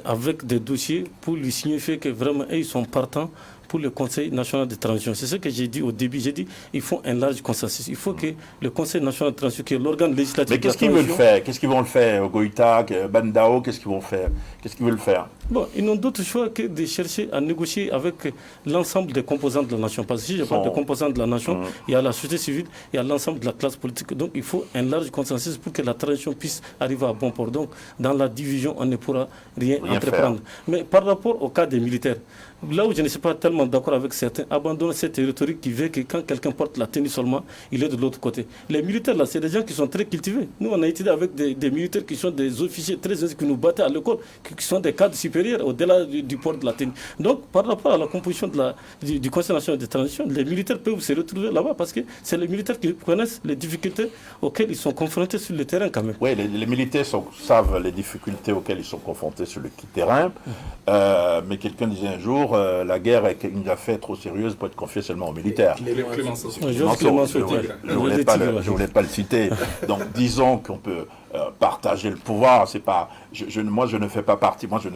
avec des dossiers pour lui signifier que vraiment ils sont partants pour le Conseil national de transition. C'est ce que j'ai dit au début. J'ai dit il faut un large consensus. Il faut que le Conseil national de transition, qui est l'organe législatif... Mais qu'est-ce qu'ils veulent faire? Qu'est-ce qu'ils vont le faire? Goïta, Bandao, qu'est-ce qu'ils vont faire? Qu'est-ce qu'ils veulent faire? Bon, ils n'ont d'autre choix que de chercher à négocier avec l'ensemble des composants de la nation. Parce que si je parle de composants de la nation, il y a la société civile, il y a l'ensemble de la classe politique. Donc il faut un large consensus pour que la transition puisse arriver à bon port. Donc dans la division, on ne pourra rien entreprendre. Faire. Mais par rapport au cas des militaires, là où je ne suis pas tellement d'accord avec certains, abandonnent cette rhétorique qui veut que quand quelqu'un porte la tenue seulement, il est de l'autre côté. Les militaires, là, c'est des gens qui sont très cultivés. Nous, on a étudié avec des militaires qui sont des officiers très qui nous battaient à l'école, qui sont des cadres supérieurs au-delà du port de la tenue. Donc, par rapport à la composition du Conseil national de transition, les militaires peuvent se retrouver là-bas parce que c'est les militaires qui connaissent les difficultés auxquelles ils sont confrontés sur le terrain quand même. Oui, les militaires savent les difficultés auxquelles ils sont confrontés sur le terrain. Mais quelqu'un disait un jour, la guerre est une affaire trop sérieuse pour être confiée seulement aux militaires. Je ne voulais pas le citer. Donc disons qu'on peut partager le pouvoir. C'est pas, moi je ne fais pas partie. Moi je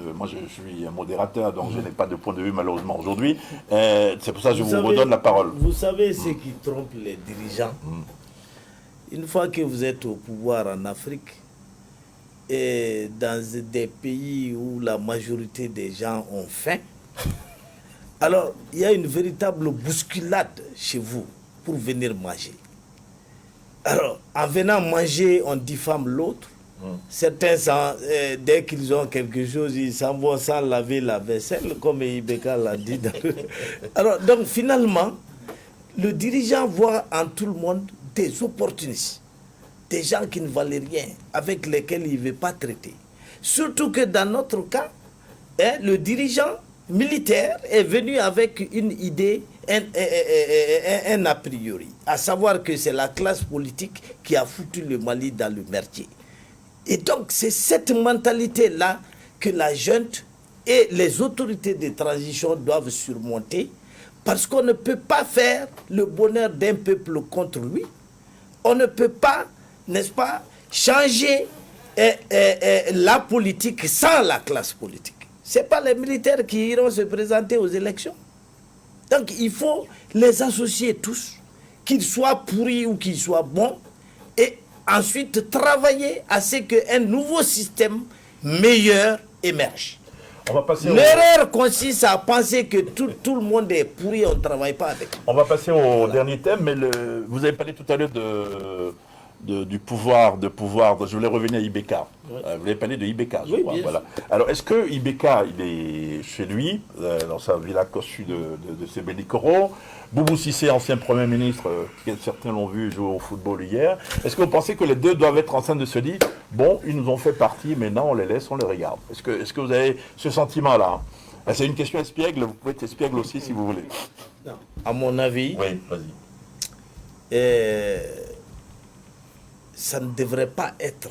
suis un modérateur, donc je n'ai pas de point de vue malheureusement aujourd'hui. C'est pour ça que je vous redonne la parole. Vous savez ce qui trompe les dirigeants. Une fois que vous êtes au pouvoir en Afrique, et dans des pays où la majorité des gens ont faim, alors il y a une véritable bousculade chez vous pour venir manger. Alors, en venant manger, on diffame l'autre. Certains, dès qu'ils ont quelque chose, ils s'en vont sans laver la vaisselle, comme Ibeka l'a dit. Alors, donc finalement, le dirigeant voit en tout le monde des opportunistes. Des gens qui ne valent rien, avec lesquels il ne veut pas traiter. Surtout que dans notre cas, le dirigeant militaire est venu avec une idée, un a priori, à savoir que c'est la classe politique qui a foutu le Mali dans le merdier. Et donc c'est cette mentalité-là que la junte et les autorités de transition doivent surmonter, parce qu'on ne peut pas faire le bonheur d'un peuple contre lui. On ne peut pas, n'est-ce pas, changer la politique sans la classe politique. Ce n'est pas les militaires qui iront se présenter aux élections. Donc il faut les associer tous, qu'ils soient pourris ou qu'ils soient bons, et ensuite travailler à ce qu'un nouveau système meilleur émerge. L'erreur consiste à penser que tout le monde est pourri, on ne travaille pas avec. On va passer au dernier thème, mais vous avez parlé tout à l'heure du pouvoir, je voulais revenir à Ibeka. Ouais. Vous avez parlé de Ibeka, je crois. Voilà. Alors, est-ce que Ibeka, il est chez lui, dans sa villa cossue de Sebeli-Koro? Boubou Cissé, ancien Premier ministre, certains l'ont vu jouer au football hier. Est-ce que vous pensez que les deux doivent être en train de se dire, bon, ils nous ont fait partie, maintenant on les laisse, on les regarde? Est-ce que vous avez ce sentiment-là? C'est une question espiègle, vous pouvez être espiègle aussi si vous voulez. Non. À mon avis, oui, vas-y. Ça ne devrait pas être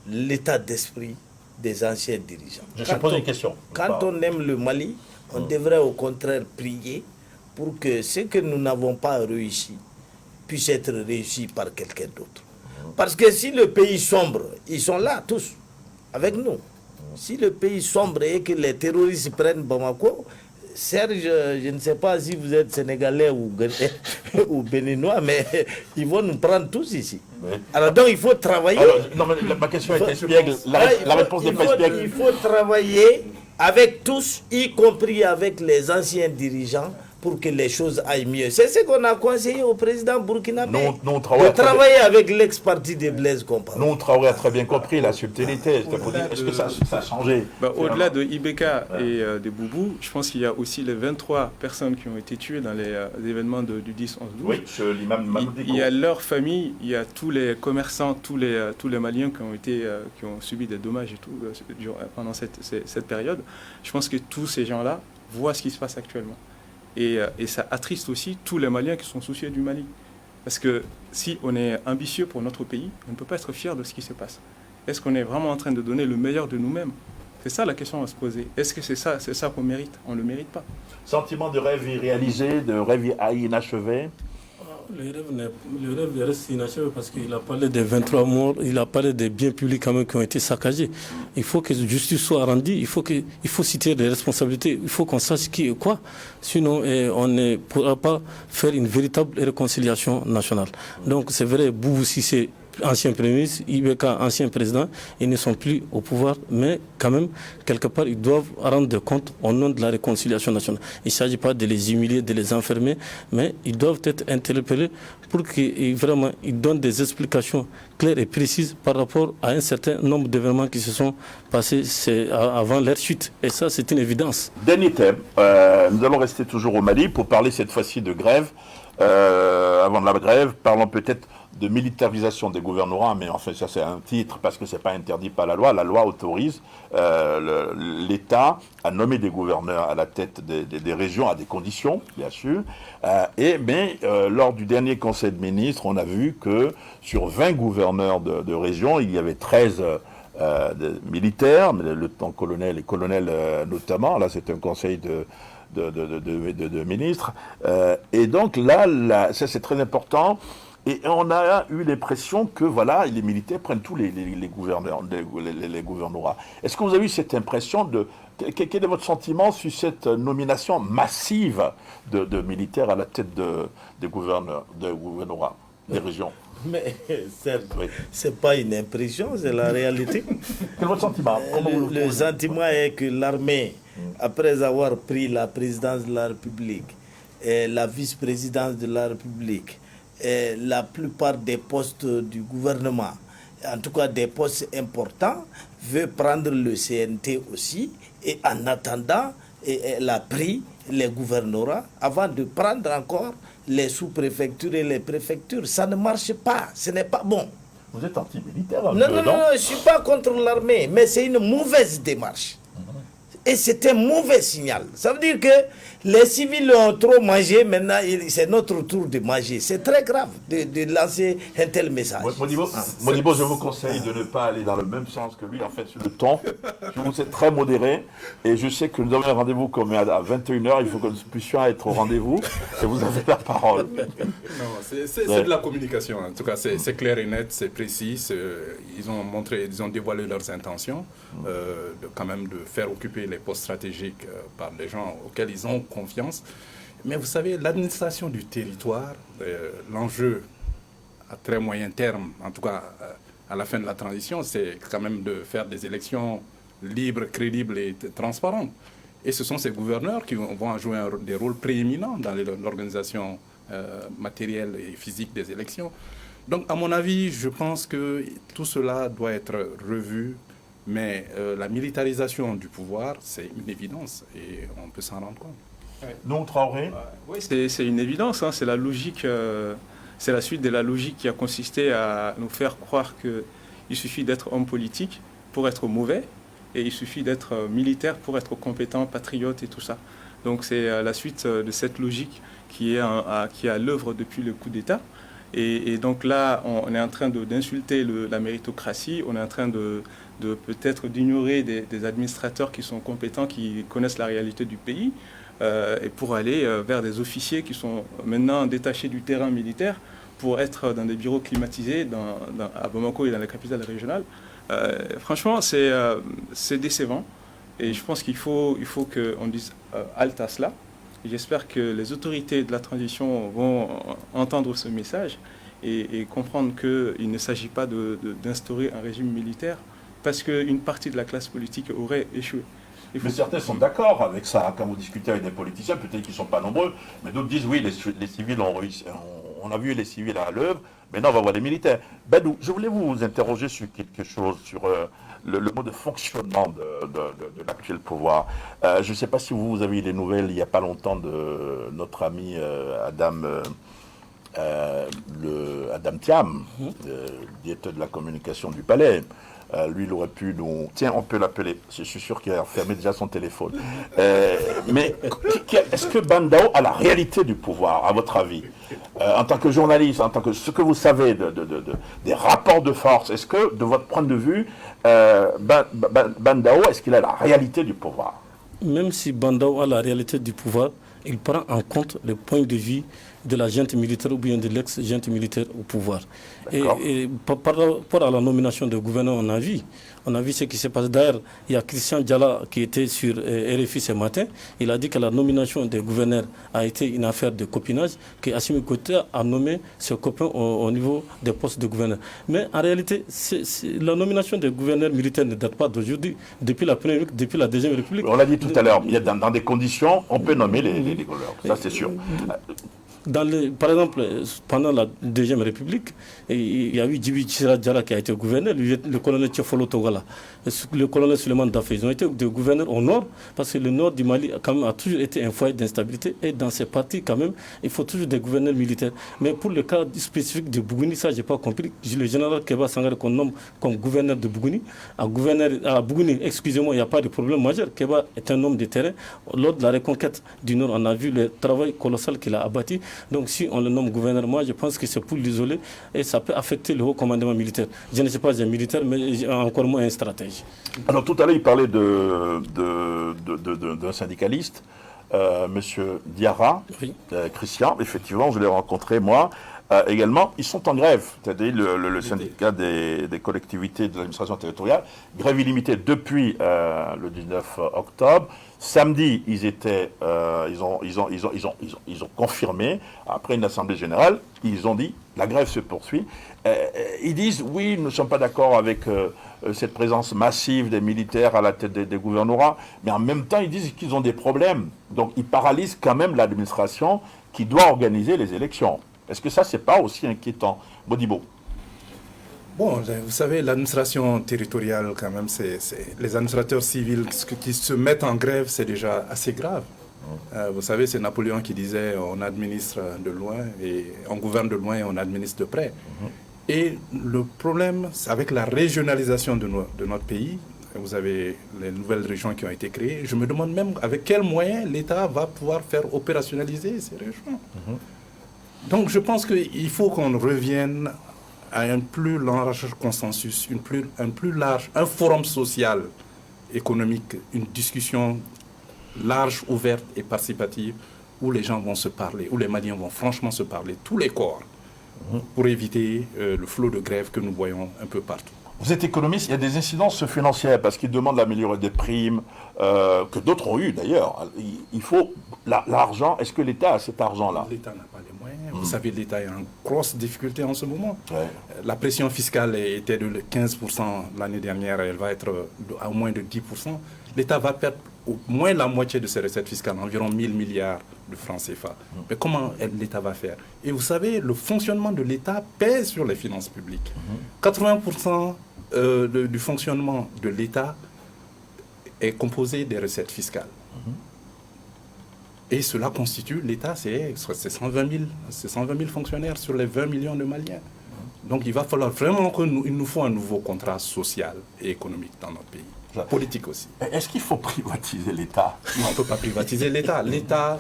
l'état d'esprit des anciens dirigeants. Je te pose une question. Quand on aime le Mali, on devrait au contraire prier pour que ce que nous n'avons pas réussi puisse être réussi par quelqu'un d'autre. Parce que si le pays sombre, ils sont là tous, avec nous. Si le pays sombre et que les terroristes prennent Bamako, Serge, je ne sais pas si vous êtes sénégalais ou béninois, mais ils vont nous prendre tous ici. Oui. Alors donc il faut travailler. Alors, non, mais ma question était espiègle. La réponse n'est pas espiègle. Il faut travailler avec tous, y compris avec les anciens dirigeants, pour que les choses aillent mieux. C'est ce qu'on a conseillé au président burkinabé. De travailler avec l'ex-parti de Blaise Compaoré. Nous, Traoré a très bien compris la subtilité. Est-ce que ça a changé? Au-delà de Ibeka et de Boubou, je pense qu'il y a aussi les 23 personnes qui ont été tuées dans les événements du 10-11-12. Oui, l'imam Mamoudiko. Il y a leur famille, il y a tous les commerçants, tous les Maliens qui ont subi des dommages et tout pendant cette période. Je pense que tous ces gens-là voient ce qui se passe actuellement. Et ça attriste aussi tous les Maliens qui sont soucieux du Mali. Parce que si on est ambitieux pour notre pays, on ne peut pas être fier de ce qui se passe. Est-ce qu'on est vraiment en train de donner le meilleur de nous-mêmes? C'est ça la question à se poser. Est-ce que c'est ça qu'on mérite? On ne le mérite pas. Sentiment de rêve irréalisé, de rêve inachevé? Le rêve reste inachevé parce qu'il a parlé des 23 morts, il a parlé des biens publics quand même qui ont été saccagés. Il faut que justice soit rendue, il faut citer les responsabilités, il faut qu'on sache qui est quoi. Sinon, on ne pourra pas faire une véritable réconciliation nationale. Donc c'est vrai, Boubou Cissé, ancien Premier ministre, Ibeka, ancien président, ils ne sont plus au pouvoir, mais quand même, quelque part, ils doivent rendre compte au nom de la réconciliation nationale. Il ne s'agit pas de les humilier, de les enfermer, mais ils doivent être interpellés pour qu'ils vraiment ils donnent des explications claires et précises par rapport à un certain nombre d'événements qui se sont passés avant leur chute. Et ça, c'est une évidence. Dernier thème, nous allons rester toujours au Mali pour parler cette fois-ci de grève. Avant de la grève, parlons peut-être de militarisation des gouvernements, mais enfin ça c'est un titre parce que c'est pas interdit par la loi. La loi autorise l'État à nommer des gouverneurs à la tête des régions à des conditions, bien sûr. Mais lors du dernier Conseil de ministres, on a vu que sur 20 gouverneurs de régions, il y avait 13 militaires, le lieutenant-colonel et colonel notamment. Là, c'est un conseil de ministres. Et donc là, ça c'est très important. Et on a eu l'impression que voilà, les militaires prennent tous les gouverneurs, les gouvernorats. Est-ce que vous avez eu cette impression quel est votre sentiment sur cette nomination massive de militaires à la tête des gouvernorats, des régions? Mais c'est pas une impression, c'est la réalité. Quel est votre sentiment? Le sentiment est que l'armée, après avoir pris la présidence de la République et la vice-présidence de la République, et la plupart des postes du gouvernement, en tout cas des postes importants, veut prendre le CNT aussi. Et en attendant, elle a pris les gouvernorats avant de prendre encore les sous-préfectures et les préfectures. Ça ne marche pas, ce n'est pas bon. Vous êtes anti-militaire? Non, je ne suis pas contre l'armée, mais c'est une mauvaise démarche. Et c'est un mauvais signal. Ça veut dire que les civils ont trop mangé, maintenant c'est notre tour de manger. C'est très grave de lancer un tel message. Modibo, je vous conseille de ne pas aller dans le même sens que lui. En fait, sur le ton, je vous sais très modéré. Et je sais que nous avons un rendez-vous comme à 21h. Il faut que nous puissions être au rendez-vous. Et vous avez la parole. Non, c'est de la communication. En tout cas, c'est clair et net, c'est précis. Ils ont dévoilé leurs intentions, quand même de faire occuper les postes stratégiques par les gens auxquels ils ont confiance. Mais vous savez, l'administration du territoire, l'enjeu à très moyen terme, en tout cas à la fin de la transition, c'est quand même de faire des élections libres, crédibles et transparentes. Et ce sont ces gouverneurs qui vont jouer des rôles prééminents dans l'organisation matérielle et physique des élections. Donc, à mon avis, je pense que tout cela doit être revu. Mais la militarisation du pouvoir, c'est une évidence et on peut s'en rendre compte. Non, Traoré? Oui, c'est une évidence. Hein, c'est la logique, c'est la suite de la logique qui a consisté à nous faire croire qu'il suffit d'être homme politique pour être mauvais et il suffit d'être militaire pour être compétent, patriote et tout ça. Donc c'est la suite de cette logique qui est à l'œuvre depuis le coup d'État. Et donc là, on est en train d'insulter la méritocratie, on est en train de peut-être d'ignorer des administrateurs qui sont compétents, qui connaissent la réalité du pays, et pour aller vers des officiers qui sont maintenant détachés du terrain militaire pour être dans des bureaux climatisés à Bamako et dans la capitale régionale. Franchement, c'est décevant. Et je pense qu'il faut qu'on dise halte à cela. J'espère que les autorités de la transition vont entendre ce message et comprendre qu'il ne s'agit pas d'instaurer un régime militaire parce qu'une partie de la classe politique aurait échoué. Mais certains sont d'accord avec ça. Quand vous discutez avec des politiciens, peut-être qu'ils ne sont pas nombreux, mais d'autres disent oui, les civils ont réussi. On a vu les civils à l'œuvre, maintenant on va voir les militaires. Badou, je voulais vous interroger sur quelque chose, sur le mode de fonctionnement de l'actuel pouvoir. Je ne sais pas si vous avez eu des nouvelles il n'y a pas longtemps de notre ami Adam Thiam, directeur de la communication du Palais. Lui, il aurait pu nous... Tiens, on peut l'appeler. Je suis sûr qu'il a fermé déjà son téléphone. Mais est-ce que Bandao a la réalité du pouvoir, à votre avis, en tant que journaliste, en tant que ce que vous savez des rapports de force, est-ce que, de votre point de vue, Bandao, est-ce qu'il a la réalité du pouvoir? Même si Bandao a la réalité du pouvoir, il prend en compte le point de vue de la junte militaire ou bien de l'ex-junte militaire au pouvoir. Et par rapport à la nomination de gouverneur, on a vu ce qui se passe. D'ailleurs, il y a Christian Diala qui était sur RFI ce matin. Il a dit que la nomination des gouverneurs a été une affaire de copinage, que Assimi Goïta a nommé ses copains au niveau des postes de gouverneur. Mais en réalité, la nomination des gouverneurs militaires ne date pas d'aujourd'hui, depuis la Première République, depuis la Deuxième République. On l'a dit tout à l'heure, dans des conditions, on peut nommer les gouverneurs, ça c'est sûr. Par exemple, pendant la Deuxième République, il y a eu Djibi Diarra qui a été gouverneur, le colonel Tchefolo Togala, le colonel Suleiman Dafé. Ils ont été des gouverneurs au nord, parce que le nord du Mali quand même, a toujours été un foyer d'instabilité. Et dans ces parties, quand même, il faut toujours des gouverneurs militaires. Mais pour le cas spécifique de Bougouni, ça, je n'ai pas compris. Le général Keba Sangare qu'on nomme comme gouverneur de Bougouni. À Bougouni, excusez-moi, il n'y a pas de problème majeur. Keba est un homme de terrain. Lors de la reconquête du Nord, on a vu le travail colossal qu'il a abattu. Donc si on le nomme gouverneur, moi je pense que c'est pour l'isoler et ça peut affecter le haut commandement militaire. Je ne sais pas un militaire, mais encore moins un stratège. Alors tout à l'heure, il parlait d'un syndicaliste, Monsieur Diarra, oui. Christian, effectivement, je l'ai rencontré moi. Également, ils sont en grève, c'est-à-dire le syndicat des collectivités de l'administration territoriale, grève illimitée depuis le 19 octobre. Samedi, ils ont confirmé, après une assemblée générale, ils ont dit, la grève se poursuit. Ils disent, oui, nous ne sommes pas d'accord avec cette présence massive des militaires à la tête des gouvernorats, mais en même temps, ils disent qu'ils ont des problèmes. Donc, ils paralysent quand même l'administration qui doit organiser les élections. Est-ce que ça, c'est pas aussi inquiétant? Modibo. Bon, vous savez, l'administration territoriale, quand même, les administrateurs civils qui se mettent en grève, c'est déjà assez grave. Vous savez, c'est Napoléon qui disait on administre de loin, et on gouverne de loin et on administre de près. Et le problème, c'est avec la régionalisation de notre pays, vous avez les nouvelles régions qui ont été créées, je me demande même avec quels moyens l'État va pouvoir faire opérationnaliser ces régions. Donc je pense qu'il faut qu'on revienne à un plus large consensus, un forum social, économique, une discussion large, ouverte et participative où les gens vont se parler, où les Maliens vont franchement se parler, tous les corps, pour éviter le flot de grève que nous voyons un peu partout. Vous êtes économiste, il y a des incidences financières parce qu'ils demandent d'améliorer des primes, que d'autres ont eu d'ailleurs. Il faut l'argent. Est-ce que l'État a cet argent-là? L'État n'a pas les moyens. Vous savez, l'État est en grosse difficulté en ce moment. Ouais. La pression fiscale était de 15% l'année dernière, elle va être à moins de 10%. L'État va perdre au moins la moitié de ses recettes fiscales, environ 1000 milliards de francs CFA. Mais comment l'État va faire? Et vous savez, le fonctionnement de l'État pèse sur les finances publiques. 80% du fonctionnement de l'État est composé des recettes fiscales. Et cela constitue, l'État, c'est 120 000 fonctionnaires sur les 20 millions de Maliens. Donc il va falloir vraiment qu'il nous faut un nouveau contrat social et économique dans notre pays. Politique aussi. Est-ce qu'il faut privatiser l'État? On ne peut pas privatiser l'État. L'État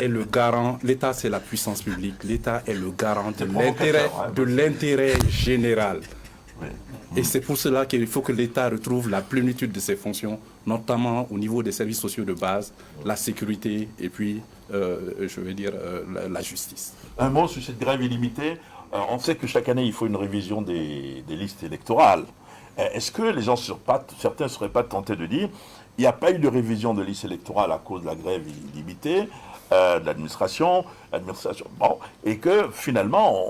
est le garant, l'État c'est la puissance publique, l'État est le garant de l'intérêt général. Oui. Et c'est pour cela qu'il faut que l'État retrouve la plénitude de ses fonctions, notamment au niveau des services sociaux de base, la sécurité et puis, la justice. Un mot sur cette grève illimitée. On sait que chaque année, il faut une révision des listes électorales. Est-ce que les gens, certains ne seraient pas tentés de dire, il n'y a pas eu de révision de liste électorale à cause de la grève illimitée de l'administration, bon, et que finalement,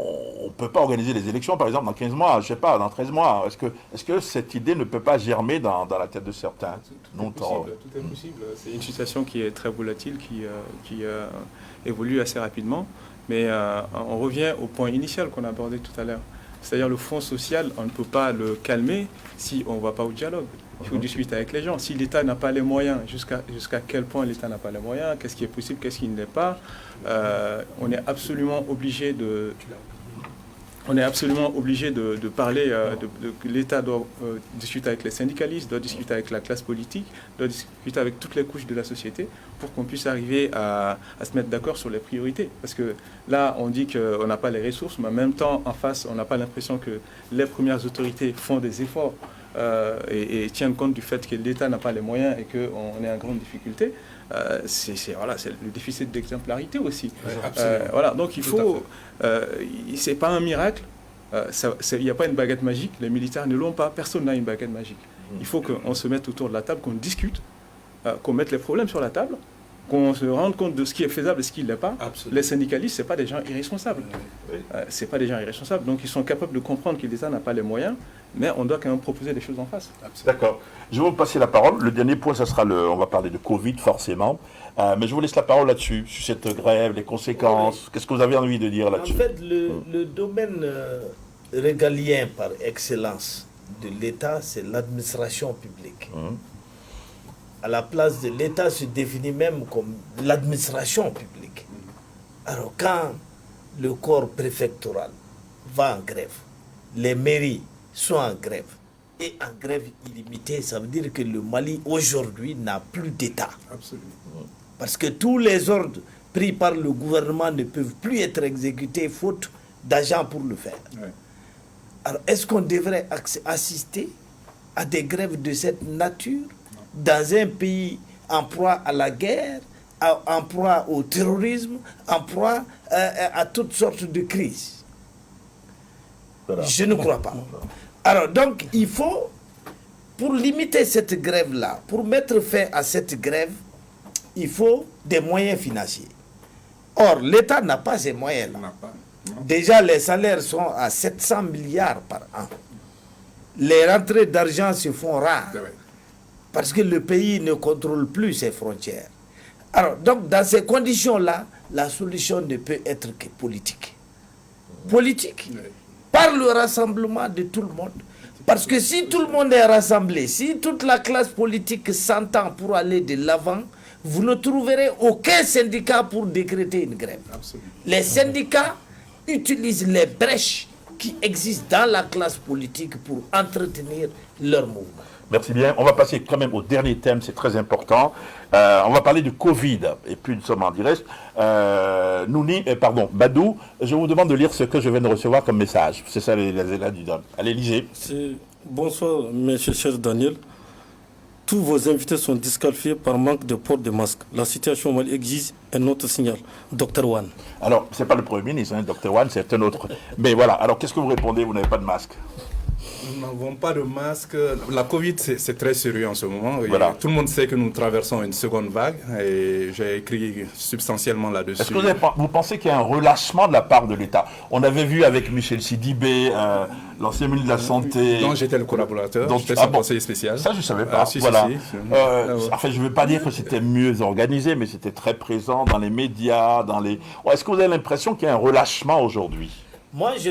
on ne peut pas organiser les élections, par exemple, dans 15 mois, je ne sais pas, dans 13 mois. Est-ce que cette idée ne peut pas germer dans la tête de certains? Tout est possible. C'est une situation qui est très volatile, qui évolue assez rapidement. Mais on revient au point initial qu'on a abordé tout à l'heure. C'est-à-dire le front social, on ne peut pas le calmer si on ne va pas au dialogue. Il faut discuter avec les gens. Si l'État n'a pas les moyens, jusqu'à quel point l'État n'a pas les moyens, qu'est-ce qui est possible, qu'est-ce qui ne l'est pas, on est absolument obligé de parler, que l'État doit discuter avec les syndicalistes, doit discuter avec la classe politique, doit discuter avec toutes les couches de la société pour qu'on puisse arriver à se mettre d'accord sur les priorités. Parce que là, on dit qu'on n'a pas les ressources, mais en même temps, en face, on n'a pas l'impression que les premières autorités font des efforts et tiennent compte du fait que l'État n'a pas les moyens et qu'on est en grande difficulté. C'est le déficit d'exemplarité aussi. Voilà, donc il faut... c'est pas un miracle, il n'y a pas une baguette magique, les militaires ne l'ont pas, personne n'a une baguette magique. Il faut qu'on se mette autour de la table, qu'on discute, qu'on mette les problèmes sur la table, qu'on se rende compte de ce qui est faisable et ce qui ne l'est pas. Absolument. Les syndicalistes, ce n'est pas des gens irresponsables. C'est pas des gens irresponsables, donc ils sont capables de comprendre que l'État n'a pas les moyens, mais on doit quand même proposer des choses en face. D'accord. Je vais vous passer la parole. Le dernier point, ça sera on va parler de Covid, forcément. Mais je vous laisse la parole là-dessus, sur cette grève, les conséquences. Oui. Qu'est-ce que vous avez envie de dire là-dessus? En fait, le domaine régalien par excellence de l'État, c'est l'administration publique. À la place de l'État se définit même comme l'administration publique. Alors quand le corps préfectoral va en grève, les mairies sont en grève, et en grève illimitée, ça veut dire que le Mali aujourd'hui n'a plus d'État. Absolument. Parce que tous les ordres pris par le gouvernement ne peuvent plus être exécutés faute d'argent pour le faire. Ouais. Alors est-ce qu'on devrait assister à des grèves de cette nature dans un pays en proie à la guerre, en proie au terrorisme, en proie à toutes sortes de crises? Je ne crois pas. Alors donc il faut, pour limiter cette grève-là, pour mettre fin à cette grève, il faut des moyens financiers. Or, l'État n'a pas ces moyens-là. Déjà, les salaires sont à 700 milliards par an. Les rentrées d'argent se font rares parce que le pays ne contrôle plus ses frontières. Alors, donc, dans ces conditions-là, la solution ne peut être que politique. Politique, par le rassemblement de tout le monde. Parce que si tout le monde est rassemblé, si toute la classe politique s'entend pour aller de l'avant, vous ne trouverez aucun syndicat pour décréter une grève. Absolument. Les syndicats utilisent les brèches qui existent dans la classe politique pour entretenir leur mouvement. Merci bien. On va passer quand même au dernier thème, c'est très important. On va parler du Covid, et puis nous sommes en direct. Badou, je vous demande de lire ce que je viens de recevoir comme message. C'est ça, allez, lisez. Bonsoir, monsieur cher Daniel. Tous vos invités sont disqualifiés par manque de port de masque. La situation au Mali exige un autre signal. Dr Wan. Alors, ce n'est pas le Premier ministre, hein, Dr Wan, c'est un autre. Mais voilà, alors qu'est-ce que vous répondez? Vous n'avez pas de masque? Nous n'avons pas de masque. La Covid, c'est très sérieux en ce moment. Voilà. Tout le monde sait que nous traversons une seconde vague et j'ai écrit substantiellement là-dessus. Est-ce que vous pensez qu'il y a un relâchement de la part de l'État? On avait vu avec Michel Sidibé, l'ancien ministre de la Santé... dont j'étais le collaborateur, j'étais son conseiller spécial. Ça, je ne savais pas. Voilà. Enfin, je ne veux pas dire que c'était mieux organisé, mais c'était très présent dans les médias, Est-ce que vous avez l'impression qu'il y a un relâchement aujourd'hui? Moi, je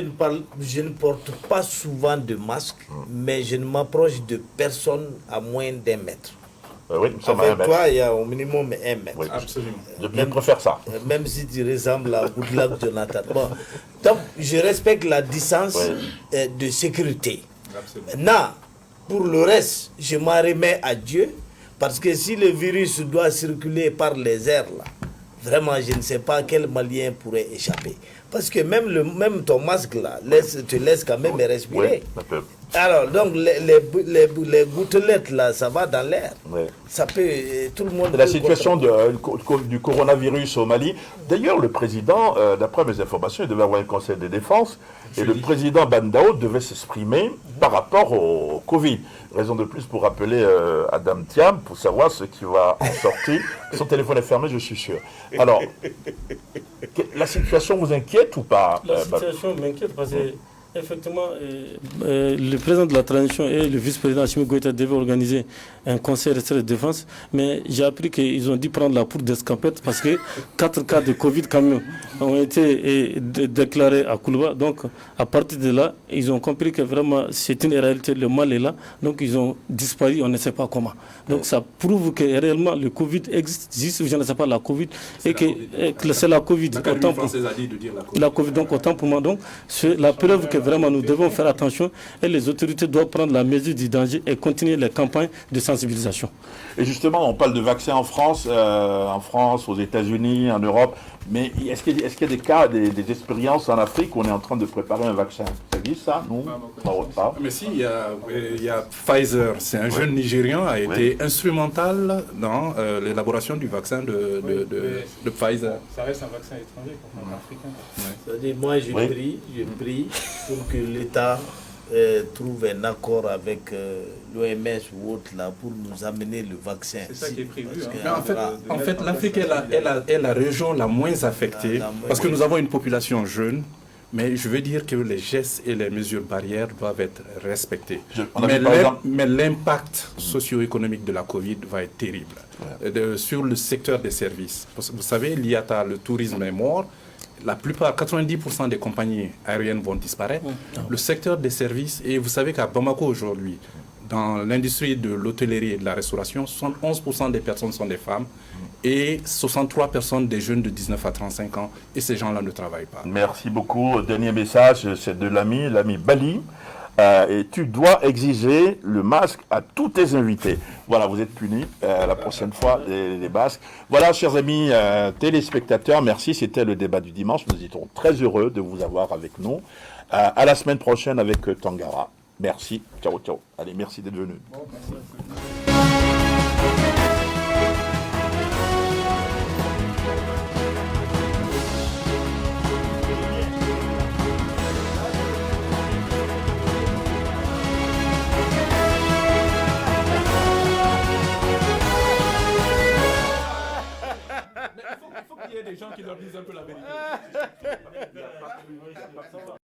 ne porte pas souvent de masque, mais je ne m'approche de personne à moins d'1 mètre. Oui, nous sommes avec à 1 mètre. toi, il y a au minimum 1 mètre. Oui, absolument. Je préfère ça. Même si tu ressembles à Goodluck Jonathan. Bon. Donc, je respecte la distance de sécurité. Absolument. Maintenant, pour le reste, je m'en remets à Dieu, parce que si le virus doit circuler par les airs, là, vraiment, je ne sais pas quel Malien pourrait échapper. Parce que même ton masque là te laisse quand même respirer. Oui, Alors, donc, les gouttelettes, là, ça va dans l'air. Ouais. Ça peut, tout le monde... La situation du coronavirus au Mali. D'ailleurs, le président, d'après mes informations, il devait avoir un conseil de défense. Et le président Bandao devait s'exprimer par rapport au Covid. Raison de plus pour appeler Adam Thiam pour savoir ce qui va en sortir. Son téléphone est fermé, je suis sûr. Alors, la situation vous inquiète ou pas? La situation m'inquiète parce que effectivement, le président de la transition et le vice-président Assimi Goïta devaient organiser un conseil de défense, mais j'ai appris qu'ils ont dû prendre la poudre d'escampette parce que 4 cas de Covid quand même ont été déclarés à Koulouba. Donc, à partir de là, ils ont compris que vraiment c'est une réalité, le mal est là. Donc, ils ont disparu, on ne sait pas comment. Donc, ça prouve que réellement le Covid existe, je ne sais pas la Covid, et que c'est la Covid. L'Académie française a dit de dire la Covid. La Covid, donc autant pour moi. Donc, c'est la preuve que vraiment nous devons faire attention et les autorités doivent prendre la mesure du danger et continuer les campagnes de sensibilisation. Et justement, on parle de vaccins en France, aux États-Unis, en Europe, mais est-ce qu'il y a des cas, des expériences en Afrique où on est en train de préparer un vaccin? Ça existe ça? Non, pas. Mais si, il y a Pfizer, c'est un jeune Nigérian, a été instrumental dans l'élaboration du vaccin de Pfizer. Ça reste un vaccin étranger, africain. C'est-à-dire, moi, je prie pour que l'État trouve un accord avec l'OMS ou autre là pour nous amener le vaccin. C'est ça qui est prévu. En fait, l'Afrique est la région la moins affectée parce que nous avons une population jeune. Mais je veux dire que les gestes et les mesures barrières doivent être respectés. Mais l'impact socio-économique de la Covid va être terrible sur le secteur des services. Parce que vous savez, l'IATA, le tourisme est mort. La plupart, 90% des compagnies aériennes vont disparaître. Le secteur des services, et vous savez qu'à Bamako aujourd'hui, dans l'industrie de l'hôtellerie et de la restauration, 71% des personnes sont des femmes et 63 personnes des jeunes de 19 à 35 ans. Et ces gens-là ne travaillent pas. Merci beaucoup. Dernier message, c'est de l'ami Bali. Et tu dois exiger le masque à tous tes invités. Voilà, vous êtes punis la prochaine fois, les masques. Voilà, chers amis téléspectateurs, merci. C'était le débat du dimanche. Nous étions très heureux de vous avoir avec nous. À la semaine prochaine avec Tangara. Merci. Ciao, ciao. Allez, merci d'être venu. Bon, il faut qu'il y ait des gens qui leur disent un peu la vérité.